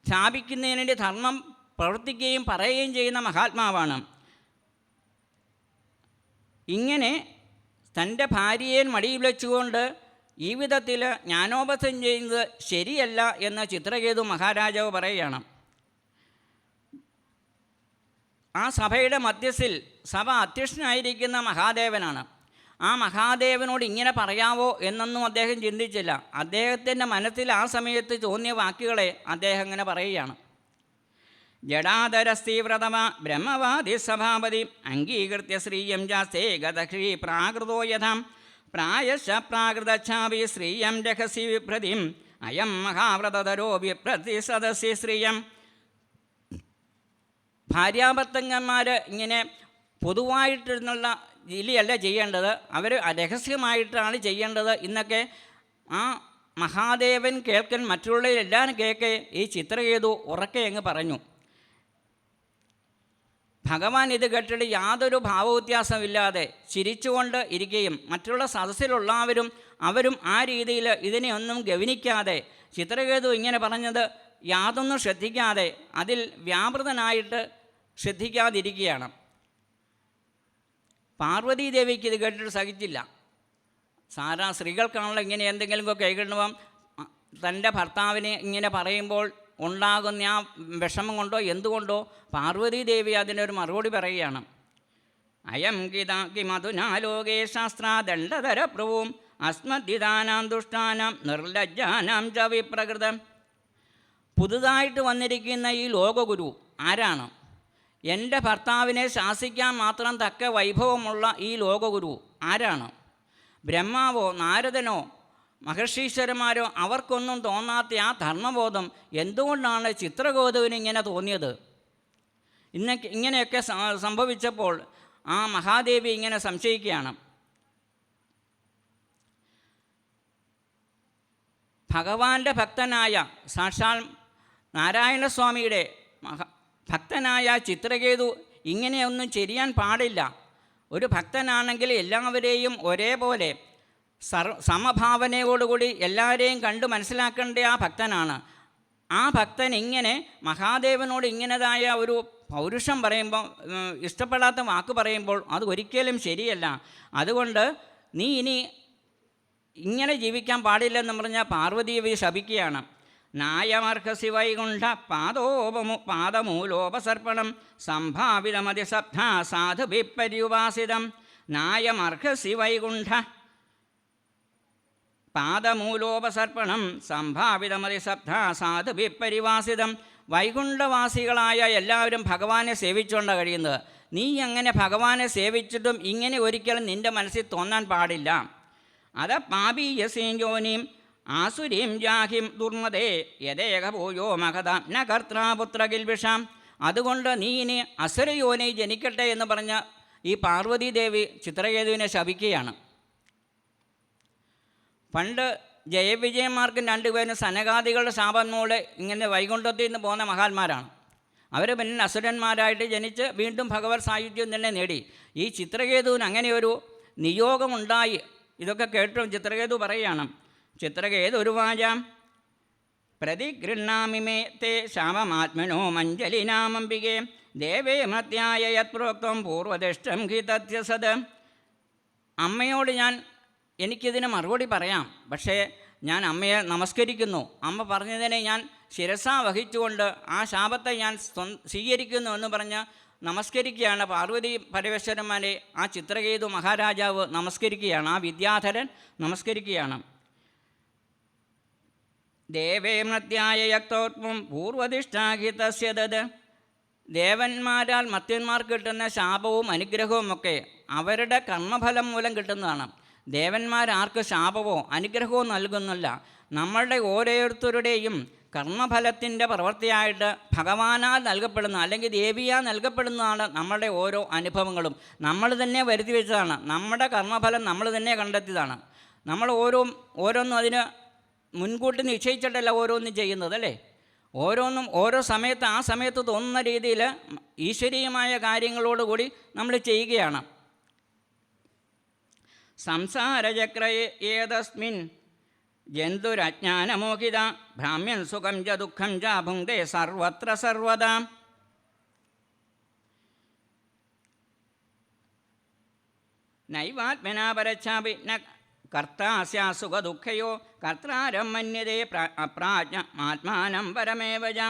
സ്ഥാപിക്കുന്നതിന് വേണ്ടി ധർമ്മം പ്രവർത്തിക്കുകയും പറയുകയും ചെയ്യുന്ന മഹാത്മാവാണ്. ഇങ്ങനെ തൻ്റെ ഭാര്യയെ മടിയിൽ വെച്ചുകൊണ്ട് ഈ വിധത്തിൽ ജ്ഞാനോപദേശം ചെയ്യുന്നത് ശരിയല്ല എന്ന് ചിത്രകേതു മഹാരാജാവ് പറയുകയാണ്. ആ സഭയുടെ മധ്യത്തിൽ സഭ അധ്യക്ഷനായിരിക്കുന്ന മഹാദേവനാണ്. ആ മഹാദേവനോട് ഇങ്ങനെ പറയാവോ എന്നൊന്നും അദ്ദേഹം ചിന്തിച്ചില്ല. അദ്ദേഹത്തിൻ്റെ മനസ്സിൽ ആ സമയത്ത് തോന്നിയ വാക്കുകളെ അദ്ദേഹം ഇങ്ങനെ പറയുകയാണ്. ജഡാധരസ്തീവ്രതമ ബ്രഹ്മവാദി സഭാപതി അംഗീകൃത്യ ശ്രീയം ജാസ്തേ ഗദഹ്രീ പ്രാകൃതോ യഥാം പ്രായശ പ്രാകൃതച്ഛാപി ശ്രീയം രഹസി വിഭ്രതിം അയം മഹാവ്രതധരോ വിപ്രതി സദസി ശ്രീയം. ഭാര്യാഭർത്തങ്ങന്മാർ ഇങ്ങനെ പൊതുവായിട്ടെന്നുള്ള രീതിയല്ല ചെയ്യേണ്ടത്, അവർ രഹസ്യമായിട്ടാണ് ചെയ്യേണ്ടത് എന്നൊക്കെ ആ മഹാദേവൻ കേൾക്കൻ മറ്റുള്ളവരെല്ലാവരും കേൾക്കെ ഈ ചിത്രകേതു ഉറക്കെ അങ്ങ് പറഞ്ഞു. ഭഗവാൻ ഇത് കേട്ടിട്ട് യാതൊരു ഭാവവ്യത്യാസമില്ലാതെ ചിരിച്ചുകൊണ്ട് ഇരിക്കുകയും മറ്റുള്ള സദസ്സിലുള്ളവരും അവരും ആ രീതിയിൽ ഇതിനെ ഒന്നും ഗവനിക്കാതെ ചിത്രകേതു ഇങ്ങനെ പറഞ്ഞത് യാതൊന്നും ശ്രദ്ധിക്കാതെ അതിൽ വ്യാപൃതനായിട്ട് ശ്രദ്ധിക്കാതിരിക്കുകയാണ്. പാർവതീദേവിക്ക് ഇത് കേട്ടിട്ട് സഹിച്ചില്ല. സാധാരണ സ്ത്രീകൾക്കാണല്ലോ ഇങ്ങനെ എന്തെങ്കിലുമൊക്കെ കേൾക്കുമ്പം തൻ്റെ ഭർത്താവിനെ ഇങ്ങനെ പറയുമ്പോൾ ഉണ്ടാകുന്ന ആ വിഷമം കൊണ്ടോ എന്തുകൊണ്ടോ പാർവതീദേവി അതിനൊരു മറുപടി പറയുകയാണ്. അയം കിമധുനാ ലോകേ ശാസ്ത്രാദണ്ഡധര പ്രഭുവും അസ്മദ്വിധാനാം ദുഷ്ടാനാം നിർലജ്ജാനാം ച വിപ്രകൃതം. പുതുതായിട്ട് വന്നിരിക്കുന്ന ഈ ലോകഗുരു ആരാണ്? എൻ്റെ ഭർത്താവിനെ ശാസിക്കാൻ മാത്രം തക്ക വൈഭവമുള്ള ഈ ലോകഗുരു ആരാണ്? ബ്രഹ്മാവോ നാരദനോ മഹർഷീശ്വരന്മാരോ അവർക്കൊന്നും തോന്നാത്ത ആ ധർമ്മബോധം എന്തുകൊണ്ടാണ് ചിത്രകേതുവിന് ഇങ്ങനെ തോന്നിയത്? ഇങ്ങനെയൊക്കെ സംഭവിച്ചപ്പോൾ ആ മഹാദേവി ഇങ്ങനെ സംശയിക്കുകയാണ്. ഭഗവാന്റെ ഭക്തനായ സാക്ഷാൽ നാരായണസ്വാമിയുടെ ഭക്തനായ ചിത്രകേതു ഇങ്ങനെയൊന്നും ചെയ്യാൻ പാടില്ല. ഒരു ഭക്തനാണെങ്കിൽ എല്ലാവരെയും ഒരേപോലെ സമഭാവനയോടുകൂടി എല്ലാവരെയും കണ്ട് മനസ്സിലാക്കേണ്ട ആ ഭക്തനാണ്. ആ ഭക്തൻ ഇങ്ങനെ മഹാദേവനോട് ഇങ്ങനതായ ഒരു പൗരുഷം പറയുമ്പോൾ, ഇഷ്ടപ്പെടാത്ത വാക്ക് പറയുമ്പോൾ അത് ഒരിക്കലും ശരിയല്ല. അതുകൊണ്ട് നീ ഇനി ഇങ്ങനെ ജീവിക്കാൻ പാടില്ലെന്ന് പറഞ്ഞാൽ പാർവതീദേവി ശപിക്കുകയാണ്. നായമർഹസി വൈകുണ്ഠ പാദമൂലോപസർപ്പണം സംഭാവിതമതിസബ്ധ സാധുഭിപ്പര്യുപാസിതം. നായമർഹസി വൈകുണ്ഠ പാദമൂലോപസർപ്പണം സംഭാവിതമതിസബ്ധ സാധുഭിപ്പരിവാസിതം. വൈകുണ്ഠവാസികളായ എല്ലാവരും ഭഗവാനെ സേവിച്ചുകൊണ്ടാണ് കഴിയുന്നത്. നീ അങ്ങനെ ഭഗവാനെ സേവിച്ചിട്ടും ഇങ്ങനെ ഒരിക്കലും നിൻ്റെ മനസ്സിൽ തോന്നാൻ പാടില്ല. അത പാപീയസേജോനിം ആസുരീം ജാഹിം ദുർമതേ യഥേകഭൂയോ മഹത ന കർത്താപുത്രകിൽവിഷാം. അതുകൊണ്ട് നീ ഇനി അസുരയോനെ ജനിക്കട്ടെ എന്ന് പറഞ്ഞ ഈ പാർവതീദേവി ചിത്രകേതുവിനെ ശപിക്കുകയാണ്. പണ്ട് ജയവിജയന്മാർക്കും രണ്ടുപേരും സനകാദികളുടെ ശാപം മൂലം ഇങ്ങനെ വൈകുണ്ഠത്തിൽ നിന്ന് പോകുന്ന മഹാന്മാരാണ്. അവർ പിന്നെ അസുരന്മാരായിട്ട് ജനിച്ച് വീണ്ടും ഭഗവത് സായുജ്യം തന്നെ നേടി. ഈ ചിത്രകേതുവിന് അങ്ങനെ ഒരു നിയോഗമുണ്ടായി. ഇതൊക്കെ കേട്ടും ചിത്രകേതു പറയുകയാണ്. ചിത്രകേതുരുവാചാം പ്രതിഗൃഹാമിമേ തേ ശാപമാത്മനോ മഞ്ജലിനാമംബികേ ദേവേ മത്യായ യത്പ്രോക്തം പൂർവദിഷ്ടം ഹി തഥ്യസത്. അമ്മയോട് എനിക്കിതിന് മറുപടി പറയാം, പക്ഷേ ഞാൻ അമ്മയെ നമസ്കരിക്കുന്നു. അമ്മ പറഞ്ഞതിനെ ഞാൻ ശിരസാ വഹിച്ചുകൊണ്ട് ആ ശാപത്തെ ഞാൻ സ്വീകരിക്കുന്നു എന്ന് പറഞ്ഞ് നമസ്കരിക്കുകയാണ്. പാർവതി പരമേശ്വരന്മാരെ ആ ചിത്രകേതു മഹാരാജാവ് നമസ്കരിക്കുകയാണ്, ആ വിദ്യാധരൻ നമസ്കരിക്കുകയാണ്. ദേവേ മത്യായ യക്തോത്മം പൂർവദിഷ്ടാഹിതസ്യതത്. ദേവന്മാരാൽ മത്യന്മാർക്ക് കിട്ടുന്ന ശാപവും അനുഗ്രഹവും ഒക്കെ അവരുടെ കർമ്മഫലം മൂലം കിട്ടുന്നതാണ്. ദേവന്മാരാർക്ക് ശാപമോ അനുഗ്രഹമോ നൽകുന്നില്ല. നമ്മളുടെ ഓരോരുത്തരുടെയും കർമ്മഫലത്തിൻ്റെ പ്രവൃത്തിയായിട്ട് ഭഗവാനാൽ നൽകപ്പെടുന്ന അല്ലെങ്കിൽ ദേവിയാൽ നൽകപ്പെടുന്നതാണ് നമ്മളുടെ ഓരോ അനുഭവങ്ങളും. നമ്മൾ തന്നെ വരുത്തി വെച്ചതാണ്. നമ്മുടെ കർമ്മഫലം നമ്മൾ തന്നെ കണ്ടെത്തിയതാണ്. നമ്മൾ ഓരോന്നും അതിന് മുൻകൂട്ടി നിശ്ചയിച്ചിട്ടല്ല ഓരോന്നും ചെയ്യുന്നത്, അല്ലേ? ഓരോന്നും ഓരോ സമയത്ത് ആ സമയത്ത് തോന്നുന്ന രീതിയിൽ ഈശ്വരീയമായ കാര്യങ്ങളോടുകൂടി നമ്മൾ ചെയ്യുകയാണ്. സംസാരചക്ര ഏതസ്മിൻ ജന്തുരജ്ഞാനമോഹിത ഭ്രാമ്യൻ സുഖം ച ദുഃഖം ച ഭുങ്ക്തേ സർവത്ര സർവദാ. നൈവാത്മനാ പരച്ഛാപി ന കർത്താസ്യാ സുഖദുഃഖയോ കർത്താരം മന്യതേ അപ്രാജ്ഞ ആത്മാനം പരമേവജ.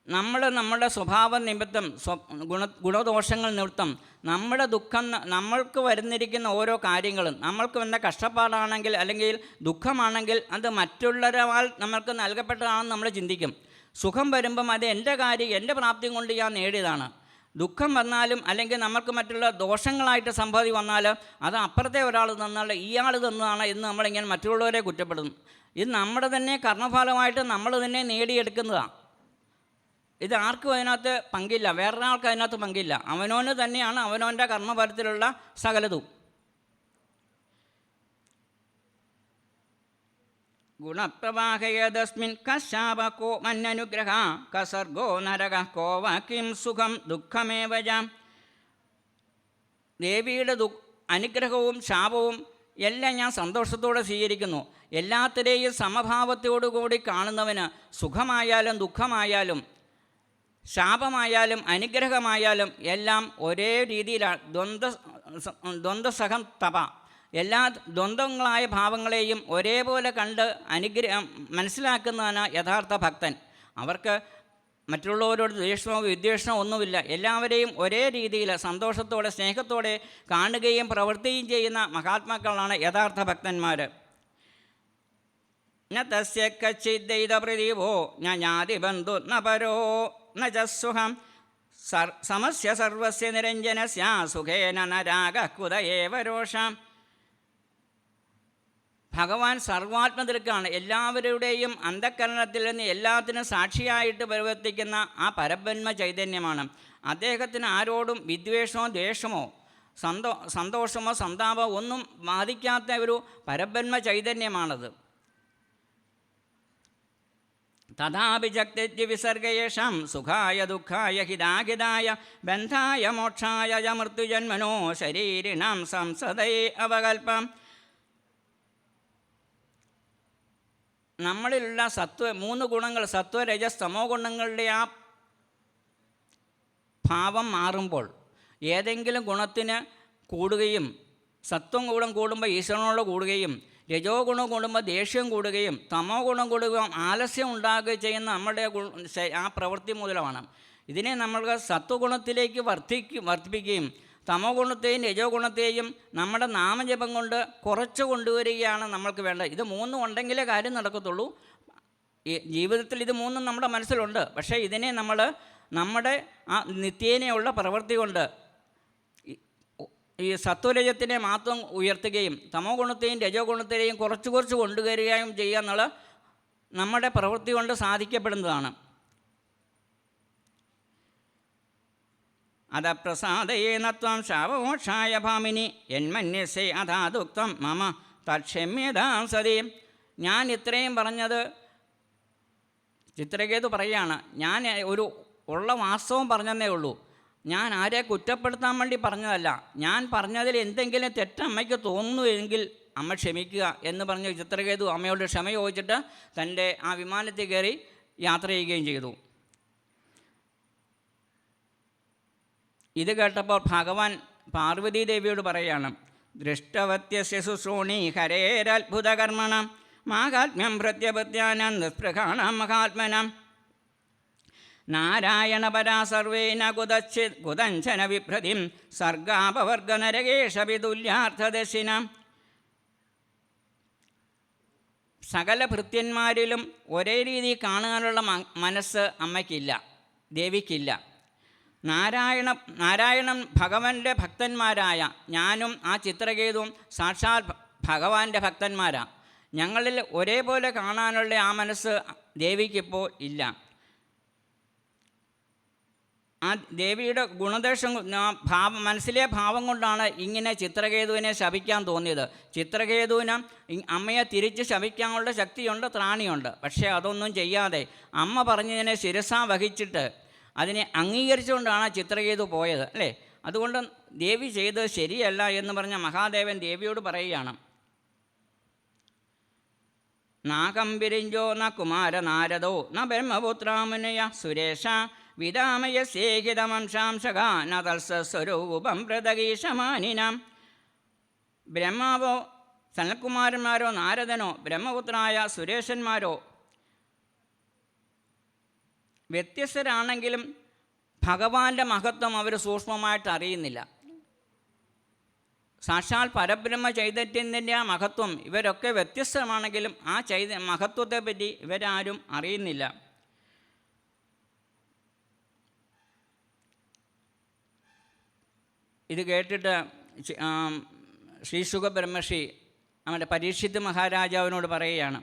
നമ്മുടെ സ്വഭാവ നിമിത്തം ഗുണദോഷങ്ങൾ നിമിത്തം നമ്മുടെ ദുഃഖം, നമ്മൾക്ക് വരുന്നിരിക്കുന്ന ഓരോ കാര്യങ്ങളും നമ്മൾക്ക് വന്ന കഷ്ടപ്പാടാണെങ്കിൽ അല്ലെങ്കിൽ ദുഃഖമാണെങ്കിൽ അത് മറ്റുള്ളവരാൽ നമ്മൾക്ക് നൽകപ്പെട്ടതാണെന്ന് നമ്മൾ ചിന്തിക്കും. സുഖം വരുമ്പം അത് എൻ്റെ കാര്യം, എൻ്റെ പ്രാപ്തി കൊണ്ട് ഞാൻ നേടിയതാണ്. ദുഃഖം വന്നാലും അല്ലെങ്കിൽ നമുക്ക് മറ്റുള്ള ദോഷങ്ങളായിട്ട് സംഭവി വന്നാൽ അത് അപ്പുറത്തെ ഒരാൾ തന്നാൽ ഇയാൾ തന്നതാണ് എന്ന് നമ്മളിങ്ങനെ മറ്റുള്ളവരെ കുറ്റപ്പെടുന്നു. ഇത് നമ്മുടെ തന്നെ കർമ്മഫലമായിട്ട് നമ്മൾ തന്നെ നേടിയെടുക്കുന്നതാണ്. ഇത് ആർക്കും അതിനകത്ത് പങ്കില്ല, വേറൊരാൾക്ക് അതിനകത്ത് പങ്കില്ല. അവനോന് തന്നെയാണ് അവനവൻ്റെ കർമ്മഫലത്തിലുള്ള സകലതും. ഗുണപ്രവാഹയതസ്മിൻ കശാപകോ മന്നനുഗ്രഹ കസർഗോ നരക കോവ കിം സുഖം ദുഃഖമേവജ. ദേവിയുടെ അനുഗ്രഹവും ശാപവും എല്ലാം ഞാൻ സന്തോഷത്തോടെ സ്വീകരിക്കുന്നു. എല്ലാത്തിനെയും സമഭാവത്തോടുകൂടി കാണുന്നവന് സുഖമായാലും ദുഃഖമായാലും ശാപമായാലും അനുഗ്രഹമായാലും എല്ലാം ഒരേ രീതിയിലാണ്. ദ്വന്ദ്സഹം തപ. എല്ലാ ദ്വന്ദ്ങ്ങളായ ഭാവങ്ങളെയും ഒരേപോലെ കണ്ട് മനസ്സിലാക്കുന്നതാണ് യഥാർത്ഥ ഭക്തൻ. അവർക്ക് മറ്റുള്ളവരോട് ദ്വേഷമോ വിദ്വേഷമോ ഒന്നുമില്ല. എല്ലാവരെയും ഒരേ രീതിയിൽ സന്തോഷത്തോടെ സ്നേഹത്തോടെ കാണുകയും പ്രവർത്തിക്കുകയും ചെയ്യുന്ന മഹാത്മാക്കളാണ് യഥാർത്ഥ ഭക്തന്മാർ. ന തസ്യ കച്ചിദ്ദൈത പ്രദീപോ ജ്ഞാതി ബന്ധു ന പരോ ന ചസ്സുഹം സമസ്യ സർവസ്യ നിരഞ്ജനസ്യ സുഖേന ന രാഗകുത ഏവ രോഷാം. ഭഗവാൻ സർവാത്മദൃക്കാണ്. എല്ലാവരുടെയും അന്ധഃകരണത്തിൽ നിന്ന് എല്ലാത്തിനും സാക്ഷിയായിട്ട് പ്രവർത്തിക്കുന്ന ആ പരബ്രഹ്മ ചൈതന്യമാണ്. അദ്ദേഹത്തിന് ആരോടും വിദ്വേഷമോ ദ്വേഷമോ സന്തോഷമോ സന്താപമോ ഒന്നും ബാധിക്കാത്ത ഒരു പരബ്രഹ്മ ചൈതന്യമാണത്. തഥാപി ജക്തി വിസർഗയേഷാം സുഖായ ദുഃഖായ ഹിതാഹിതായ ബന്ധായ മോക്ഷായ മൃത്യുജന്മനോ ശരീരിണാം സംസദയേ അവകൽപ്പം. നമ്മളിലുള്ള മൂന്ന് ഗുണങ്ങൾ, സത്വ രജസ് തമോ ഗുണങ്ങളുടെ ആ ഭാവം മാറുമ്പോൾ ഏതെങ്കിലും ഗുണത്തിന് കൂടുകയും, സത്വം ഗുണം കൂടുമ്പോൾ ഈശ്വരനോട് കൂടുകയും, രജോ ഗുണം കൂടുമ്പോൾ ദേഷ്യം കൂടുകയും, തമോ ഗുണം കൂടുകയും ആലസ്യം ഉണ്ടാകുകയും ചെയ്യുന്ന നമ്മുടെ ആ പ്രവൃത്തി മൂലമാണ്. ഇതിനെ നമ്മൾക്ക് സത്വഗുണത്തിലേക്ക് വർദ്ധിപ്പിക്കുകയും തമോ ഗുണത്തെയും രജോ ഗുണത്തെയും നമ്മുടെ നാമജപം കൊണ്ട് കുറച്ച് കൊണ്ടുവരികയാണ് നമ്മൾക്ക് വേണ്ടത്. ഇത് മൂന്നും ഉണ്ടെങ്കിലേ കാര്യം നടക്കത്തുള്ളൂ. ഈ ജീവിതത്തിൽ ഇത് മൂന്നും നമ്മുടെ മനസ്സിലുണ്ട്. പക്ഷേ ഇതിനെ നമ്മുടെ ആ നിത്യേനയുള്ള പ്രവൃത്തി കൊണ്ട് ഈ സത്വരജത്തിനെ മാത്രം ഉയർത്തുകയും തമോ ഗുണത്തെയും രജോ ഗുണത്തെയും കുറച്ച് കൊണ്ടുവരികയും ചെയ്യുക എന്നുള്ള നമ്മുടെ പ്രവൃത്തി കൊണ്ട് സാധിക്കപ്പെടുന്നതാണ്. അതപ്രസാദയേന ത്വം ശാപമോക്ഷായ ഭാമിനി യന്മന്യസേ അഥാദുക്തം മമ തക്ഷമ്യതാം സതി. ഞാൻ ഇത്രയും പറഞ്ഞത് ചിത്രകേതു പറയുകയാണ്. ഞാൻ ഒരു ഉള്ള വാസ്തവം പറഞ്ഞതേ ഉള്ളൂ. ഞാൻ ആരെ കുറ്റപ്പെടുത്താൻ വേണ്ടി പറഞ്ഞതല്ല, ഞാൻ പറഞ്ഞതിൽ എന്തെങ്കിലും തെറ്റമ്മയ്ക്ക് തോന്നുന്നുവെങ്കിൽ അമ്മ ക്ഷമിക്കുക എന്ന് പറഞ്ഞ് ചിത്രകേതു അമ്മയോട് ക്ഷമ ചോദിച്ചിട്ട് തൻ്റെ ആ വിമാനത്തിൽ കയറി യാത്ര ചെയ്യുകയും ചെയ്തു. ഇത് കേട്ടപ്പോൾ ഭഗവാൻ പാർവതീദേവിയോട് പറയുകയാണ്, ദൃഷ്ടവത്യസ്യ ശുശ്രൂണി ഹരേരത്ഭുതകർമ്മണം മാഹാത്മ്യം പ്രത്യപത്യാനം നിസ്പൃഹാണം മഹാത്മനം നാരായണപരാ സർവേന കുതഞ്ചന വിഭ്രതിം സർഗാപവർഗനരകേഷവിതുല്യാർത്ഥദർശിനം. സകല ഭൃത്യന്മാരിലും ഒരേ രീതി കാണാനുള്ള മനസ്സ് അമ്മയ്ക്കില്ല, ദേവിക്കില്ല. നാരായണൻ ഭഗവാന്റെ ഭക്തന്മാരായ ഞാനും ആ ചിത്രകേതുവും സാക്ഷാൽ ഭഗവാന്റെ ഭക്തന്മാരാണ്. ഞങ്ങളിൽ ഒരേപോലെ കാണാനുള്ള ആ മനസ്സ് ദേവിക്കിപ്പോൾ ഇല്ല. ആ ദേവിയുടെ ഗുണദോഷം മനസ്സിലെ ഭാവം കൊണ്ടാണ് ഇങ്ങനെ ചിത്രകേതുവിനെ ശപിക്കാൻ തോന്നിയത്. ചിത്രകേതുവിന് അമ്മയെ തിരിച്ച് ശപിക്കാനുള്ള ശക്തിയുണ്ട്, ത്രാണിയുണ്ട്. പക്ഷേ അതൊന്നും ചെയ്യാതെ അമ്മ പറഞ്ഞതിനെ ശിരസാ വഹിച്ചിട്ട് അതിനെ അംഗീകരിച്ചുകൊണ്ടാണ് ചിത്രകേതു പോയത്, അല്ലേ? അതുകൊണ്ട് ദേവി ചെയ്തത് ശരിയല്ല എന്ന് പറഞ്ഞ മഹാദേവൻ ദേവിയോട് പറയുകയാണ്, നാകംബിരിഞ്ചോ ന കുമാര നാരദോ ന ബ്രഹ്മപുത്രാമുനയ സുരേഷ വിദാമയസേഹിതമംശാംശക ന തത്സസ്വരൂപം പ്രതകീശമാനിനാം. ബ്രഹ്മാവോ സനൽകുമാരന്മാരോ നാരദനോ ബ്രഹ്മപുത്രായ സുരേഷന്മാരോ വ്യത്യസ്തരാണെങ്കിലും ഭഗവാന്റെ മഹത്വം അവർ സൂക്ഷ്മമായിട്ട് അറിയുന്നില്ല. സാക്ഷാൽ പരബ്രഹ്മ ചൈതന്യത്തിൻ്റെ ആ മഹത്വം ഇവരൊക്കെ വ്യത്യസ്തമാണെങ്കിലും ആ മഹത്വത്തെപ്പറ്റി ഇവരാരും അറിയുന്നില്ല. ഇത് കേട്ടിട്ട് ശ്രീശുക ബ്രഹ്മർഷി നമ്മുടെ പരീക്ഷിത് മഹാരാജാവിനോട് പറയുകയാണ്,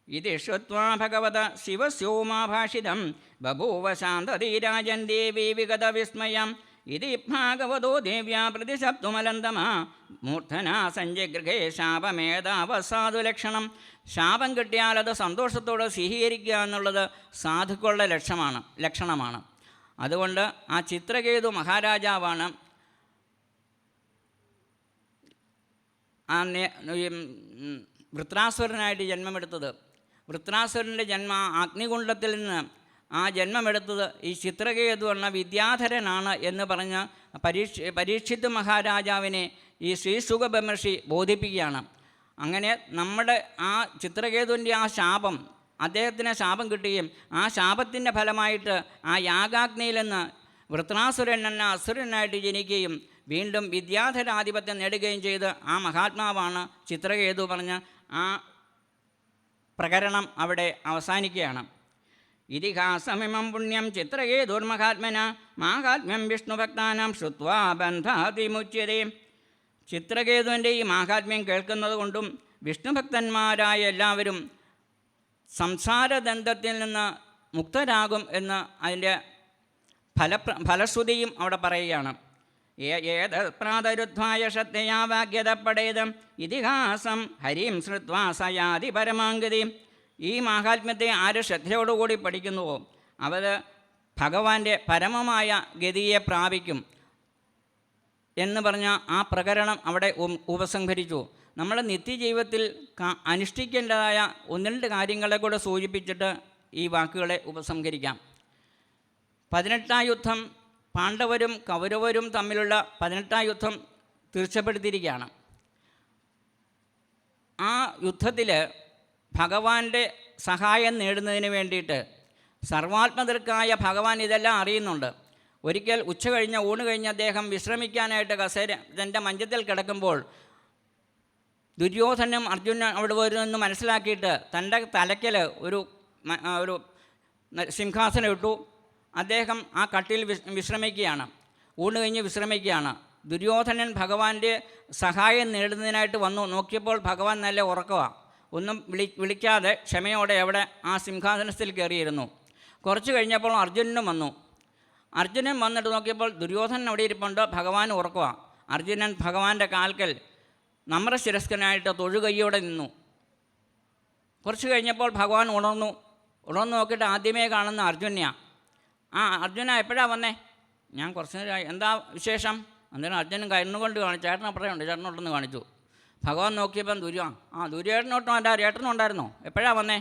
ഇത് ശ്രുത്വാ ഭഗവത ശിവസ്യോമാഭാഷിതം ബഭൂവ ശാന്തധീരാജൻ ദേവീ വിഗത വിസ്മയം ഇതി ഭാഗവതോ ദേവ്യാ പ്രതിശബ്ദുമലന്തമ മൂർധനാ സഞ്ജഗൃഹേ ശാപമേതാവസാധു ലക്ഷണം. ശാപം കിട്ടിയാൽ അത് സന്തോഷത്തോടെ സ്വീകരിക്കുക എന്നുള്ളത് സാധുക്കളുടെ ലക്ഷണമാണ്. അതുകൊണ്ട് ആ ചിത്രകേതു മഹാരാജാവാണ് വൃത്രാസുരനായിട്ട് ജന്മമെടുത്തത്. വൃത്രാസുരൻ്റെ അഗ്നികുണ്ഡത്തിൽ നിന്ന് ആ ജന്മമെടുത്തത് ഈ ചിത്രകേതു എന്ന വിദ്യാധരനാണ് എന്ന് പറഞ്ഞ് പരീക്ഷിത് മഹാരാജാവിനെ ഈ ശ്രീശുക ബ്രഹ്മർഷി ബോധിപ്പിക്കുകയാണ്. അങ്ങനെ നമ്മുടെ ആ ചിത്രകേതുവിൻ്റെ ആ ശാപം, അദ്ദേഹത്തിന് ശാപം കിട്ടുകയും ആ ശാപത്തിൻ്റെ ഫലമായിട്ട് ആ യാഗാഗ്നിയിൽ നിന്ന് വൃത്രാസുരൻ എന്ന അസുരനായിട്ട് ജനിക്കുകയും വീണ്ടും വിദ്യാധരാധിപത്യം നേടുകയും ചെയ്ത് ആ മഹാത്മാവാണ് ചിത്രകേതു പറഞ്ഞ് ആ പ്രകരണം അവിടെ അവസാനിക്കുകയാണ്. ഇതിഹാസമിമം പുണ്യം ചിത്രകേതുർമഹാത്മന മാഹാത്മ്യം വിഷ്ണുഭക്താനാം ശ്രുത്വാ ബന്ധാതിമുച്യതേ. ചിത്രകേതുവിൻ്റെ ഈ മാഹാത്മ്യം കേൾക്കുന്നത് കൊണ്ടും വിഷ്ണുഭക്തന്മാരായ എല്ലാവരും സംസാരദണ്ഡത്തിൽ നിന്ന് മുക്തരാകും എന്ന് അതിൻ്റെ ഫലശ്രുതിയും അവിടെ പറയുകയാണ്. ഏത് പ്രാതരുദ്ധ്വായ ശ്രദ്ധയാ വാഗ്യതപ്പടേതം ഇതിഹാസം ഹരിം ശ്രുത്വാ സയാതി പരമാംഗതി. ഈ മാഹാത്മ്യത്തെ ആര് ശ്രദ്ധയോടുകൂടി പഠിക്കുന്നുവോ അവർ ഭഗവാന്റെ പരമമായ ഗതിയെ പ്രാപിക്കും എന്ന് പറഞ്ഞ ആ പ്രകരണം അവിടെ ഉപസംഹരിച്ചു. നമ്മുടെ നിത്യജീവിതത്തിൽ അനുഷ്ഠിക്കേണ്ടതായ ഒന്ന് രണ്ട് കാര്യങ്ങളെ കൂടെ സൂചിപ്പിച്ചിട്ട് ഈ വാക്കുകളെ ഉപസംഹരിക്കാം. 18ാം യുദ്ധം പാണ്ഡവരും കൗരവരും തമ്മിലുള്ള 18ാം യുദ്ധം തീർച്ചപ്പെടുത്തിയിരിക്കുകയാണ്. ആ യുദ്ധത്തിൽ ഭഗവാന്റെ സഹായം നേടുന്നതിന് വേണ്ടിയിട്ട് സർവാത്മതൃക്കായ ഭഗവാൻ ഇതെല്ലാം അറിയുന്നുണ്ട്. ഒരിക്കൽ ഉച്ച കഴിഞ്ഞ് ഊണ് കഴിഞ്ഞ് അദ്ദേഹം വിശ്രമിക്കാനായിട്ട് തൻ്റെ മഞ്ചത്തിൽ കിടക്കുമ്പോൾ ദുര്യോധനും അർജുനൻ അവിടെ വരുമെന്ന് മനസ്സിലാക്കിയിട്ട് തൻ്റെ തലയ്ക്കൽ ഒരു സിംഹാസനം ഇട്ടു. അദ്ദേഹം ആ കട്ടിൽ വിശ്രമിക്കുകയാണ്, ഊണ് കഴിഞ്ഞ് വിശ്രമിക്കുകയാണ്. ദുര്യോധനൻ ഭഗവാന്റെ സഹായം നേടുന്നതിനായിട്ട് വന്നു നോക്കിയപ്പോൾ ഭഗവാൻ നല്ല ഉറക്കമാണ്. ഒന്നും വിളിക്കാതെ ക്ഷമയോടെ അവിടെ ആ സിംഹാസനത്തിൽ കയറിയിരുന്നു. കുറച്ച് കഴിഞ്ഞപ്പോൾ അർജുനനും വന്നു. അർജുനൻ വന്നിട്ട് നോക്കിയപ്പോൾ ദുര്യോധനൻ അവിടെ ഇരിപ്പുണ്ട്, ഭഗവാൻ ഉറക്കമാണ്. അർജുനൻ ഭഗവാന്റെ കാൽക്കൽ നമ്രശിരസ്കനായിട്ട് തൊഴുകയ്യോടെ നിന്നു. കുറച്ച് കഴിഞ്ഞപ്പോൾ ഭഗവാൻ ഉണർന്നു നോക്കിയിട്ട് ആദ്യമേ കാണുന്ന അർജുനെയാണ്. ആ അർജുന എപ്പോഴാണ് വന്നേ? ഞാൻ കുറച്ച് നേരമായി, എന്താ വിശേഷം? അന്നേരം അർജുനൻ കരുണുകൊണ്ട് കാണിച്ചു, ചേട്ടൻ അപ്പുറമുണ്ട്, ചേട്ടനോട്ടൊന്ന് കാണിച്ചു. ഭഗവാൻ നോക്കിയപ്പം ദുര്യോധനോട്ടും എൻ്റെ ചേട്ടനും ഉണ്ടായിരുന്നോ? എപ്പോഴാണ് വന്നേ?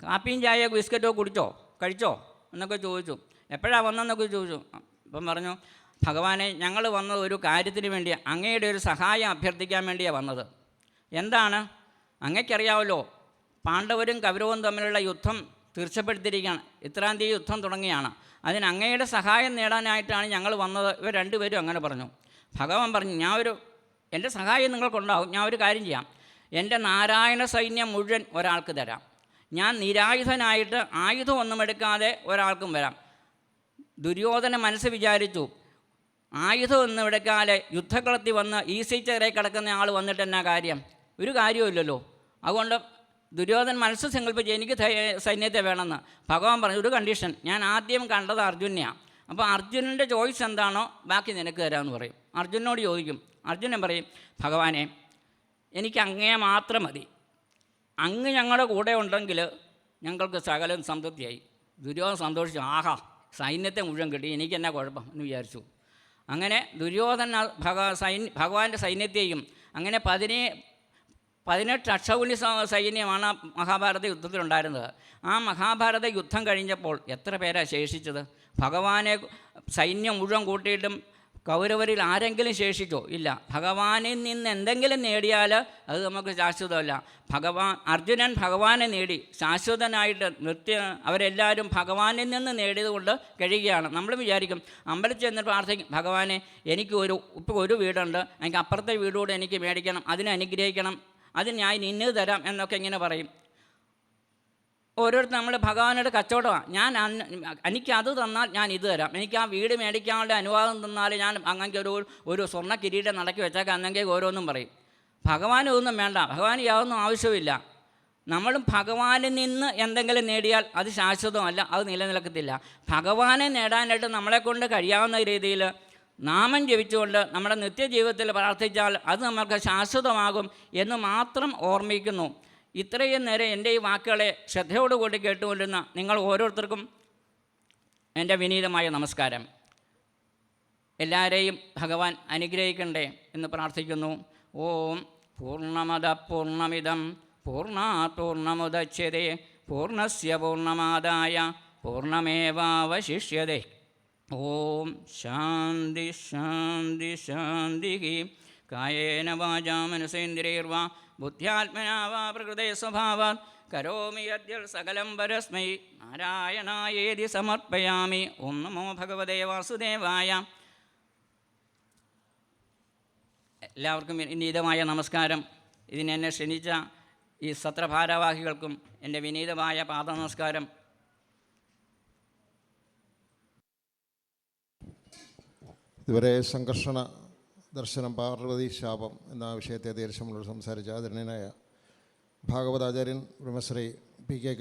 കാപ്പിയും ചായയോ ബിസ്ക്കറ്റോ കുടിച്ചോ, കഴിച്ചോ എന്നൊക്കെ ചോദിച്ചു. എപ്പോഴാണ് വന്നതെന്നൊക്കെ ചോദിച്ചു. അപ്പം പറഞ്ഞു, ഭഗവാനെ, ഞങ്ങൾ വന്നത് ഒരു കാര്യത്തിന് വേണ്ടി, അങ്ങയുടെ ഒരു സഹായം അഭ്യർത്ഥിക്കാൻ വേണ്ടിയാണ് വന്നത്. എന്താണ്? അങ്ങയ്ക്കറിയാമല്ലോ, പാണ്ഡവരും കൗരവരും തമ്മിലുള്ള യുദ്ധം തീർച്ചപ്പെടുത്തിയിരിക്കുകയാണ്. ഇത്രാം തീയതി യുദ്ധം തുടങ്ങിയാണ്. അതിന് അങ്ങയുടെ സഹായം നേടാനായിട്ടാണ് ഞങ്ങൾ വന്നത്. ഇവർ രണ്ടുപേരും അങ്ങനെ പറഞ്ഞു. ഭഗവാൻ പറഞ്ഞു, എൻ്റെ സഹായം നിങ്ങൾക്കുണ്ടാവും. ഞാൻ ഒരു കാര്യം ചെയ്യാം, എൻ്റെ നാരായണ സൈന്യം മുഴുവൻ ഒരാൾക്ക് തരാം. ഞാൻ നിരായുധനായിട്ട് ആയുധമൊന്നും എടുക്കാതെ ഒരാൾക്കും വരാം. ദുര്യോധന മനസ്സ് വിചാരിച്ചു, ആയുധമൊന്നും എടുക്കാതെ യുദ്ധക്കളത്തിൽ വന്ന് ഈസിച്ചേറെ കിടക്കുന്ന ആൾ വന്നിട്ട് എന്നാ കാര്യം? ഒരു കാര്യമില്ലല്ലോ. അതുകൊണ്ട് ദുര്യോധന മനസ്സ് സങ്കല്പിച്ച് എനിക്ക് സൈന്യത്തെ വേണമെന്ന്. ഭഗവാൻ പറഞ്ഞു, ഒരു കണ്ടീഷൻ, ഞാൻ ആദ്യം കണ്ടത് അർജുനെയാണ്. അപ്പോൾ അർജുനൻ്റെ ചോയ്സ് എന്താണോ ബാക്കി നിനക്ക് തരാമെന്ന് പറയും. അർജുനോട് ചോദിക്കും. അർജുനൻ പറയും, ഭഗവാനെ, എനിക്ക് അങ്ങയെ മാത്രം മതി. അങ്ങ് ഞങ്ങളുടെ കൂടെ ഉണ്ടെങ്കിൽ ഞങ്ങൾക്ക് സകലം സംതൃപ്തിയായി. ദുര്യോധന സന്തോഷിച്ചു. ആഹാ, സൈന്യത്തെ മുഴുവൻ കിട്ടി, എനിക്ക് എന്നാ കുഴപ്പം എന്ന് വിചാരിച്ചു. അങ്ങനെ ദുര്യോധന ഭഗവാന്റെ സൈന്യത്തെയും, അങ്ങനെ 18 അക്ഷൗഹിണി സൈന്യമാണ് മഹാഭാരത യുദ്ധത്തിലുണ്ടായിരുന്നത്. ആ മഹാഭാരത യുദ്ധം കഴിഞ്ഞപ്പോൾ എത്ര പേരാണ് ശേഷിച്ചത്? ഭഗവാനെ സൈന്യം മുഴുവൻ കൂട്ടിയിട്ടും കൗരവരിൽ ആരെങ്കിലും ശേഷിച്ചോ? ഇല്ല. ഭഗവാനിൽ നിന്ന് എന്തെങ്കിലും നേടിയാൽ അത് നമുക്ക് ശാശ്വതമല്ല. അർജുനൻ ഭഗവാനെ നേടി ശാശ്വതനായിട്ട് അവരെല്ലാവരും ഭഗവാനിൽ നിന്ന് നേടിയതുകൊണ്ട് കഴിയുകയാണ്. നമ്മൾ വിചാരിക്കും, അമ്പലത്തിൽ ചെന്ന് പ്രാർത്ഥിക്കും, ഭഗവാനെ, എനിക്ക് ഇപ്പോൾ ഒരു വീടുണ്ട്, എനിക്ക് അപ്പുറത്തെ വീടുകൂടെ എനിക്ക് മേടിക്കണം, അതിനെ അനുഗ്രഹിക്കണം, അത് ഞാൻ ഇന്നത് തരാം എന്നൊക്കെ ഇങ്ങനെ പറയും. ഓരോരുത്തർ നമ്മൾ ഭഗവാനോട് കച്ചവടമാണ്, എനിക്കത് തന്നാൽ ഞാൻ ഇത് തരാം, എനിക്ക് ആ വീട് മേടിക്കാനുള്ള അനുവാദം തന്നാൽ ഞാൻ അങ്ങനെ ഒരു സ്വർണ്ണ കിരീടം നടക്കി വെച്ചേക്കാം എന്നെങ്കിൽ ഓരോന്നും പറയും. ഭഗവാനൊന്നും വേണ്ട, ഭഗവാന് യാതൊന്നും ആവശ്യമില്ല. നമ്മളും ഭഗവാനിൽ നിന്ന് എന്തെങ്കിലും നേടിയാൽ അത് ശാശ്വതമല്ല, അത് നിലനിൽക്കത്തില്ല. ഭഗവാനെ നേടാനായിട്ട് നമ്മളെക്കൊണ്ട് കഴിയാവുന്ന രീതിയിൽ നാമം ജപിച്ചുകൊണ്ട് നമ്മുടെ നിത്യജീവിതത്തിൽ പ്രാർത്ഥിച്ചാൽ അത് നമുക്ക് ശാശ്വതമാകും എന്ന് മാത്രം ഓർമ്മിക്കുന്നു. ഇത്രയും നേരം എൻ്റെ ഈ വാക്കുകളെ ശ്രദ്ധയോടുകൂടി കേട്ടുകൊണ്ടിരുന്ന നിങ്ങൾ ഓരോരുത്തർക്കും എൻ്റെ വിനീതമായ നമസ്കാരം. എല്ലാവരെയും ഭഗവാൻ അനുഗ്രഹിക്കണ്ടേ എന്ന് പ്രാർത്ഥിക്കുന്നു. ഓം പൂർണ്ണമദ പൂർണ്ണമിദം പൂർണ്ണാത് പൂർണ്ണമുദച്യതേ പൂർണ്ണസ്യ പൂർണ്ണമാദായ പൂർണ്ണമേവാവശിഷ്യതേ. ഓം ശാന്തി ശാന്തി ശാന്തി. കായേന വാചാ മനസേന്ദ്രിയൈർവാ ബുദ്ധ്യാത്മനാ വാ പ്രകൃതേ സ്വഭാവാത് കരോമി യദ്യൽ സകലം പരസ്മൈ നാരായണായേതി സമർപ്പയാമി. ഓം നമോ ഭഗവതേ വാസുദേവായ. എല്ലാവർക്കും വിനീതമായ നമസ്കാരം. ഇതിനെന്നെ ക്ഷണിച്ച ഈ സത്രഭാരവാഹികൾക്കും എൻ്റെ വിനീതമായ പാദനമസ്കാരം. ഇതുവരെ സംഘർഷണ ദർശനം പാർവതി ശാപം എന്ന വിഷയത്തെ ദീർഘം സംസാരിച്ച ആദരണീയനായ ഭാഗവതാചാര്യൻ ബ്രഹ്മശ്രീ പി കെ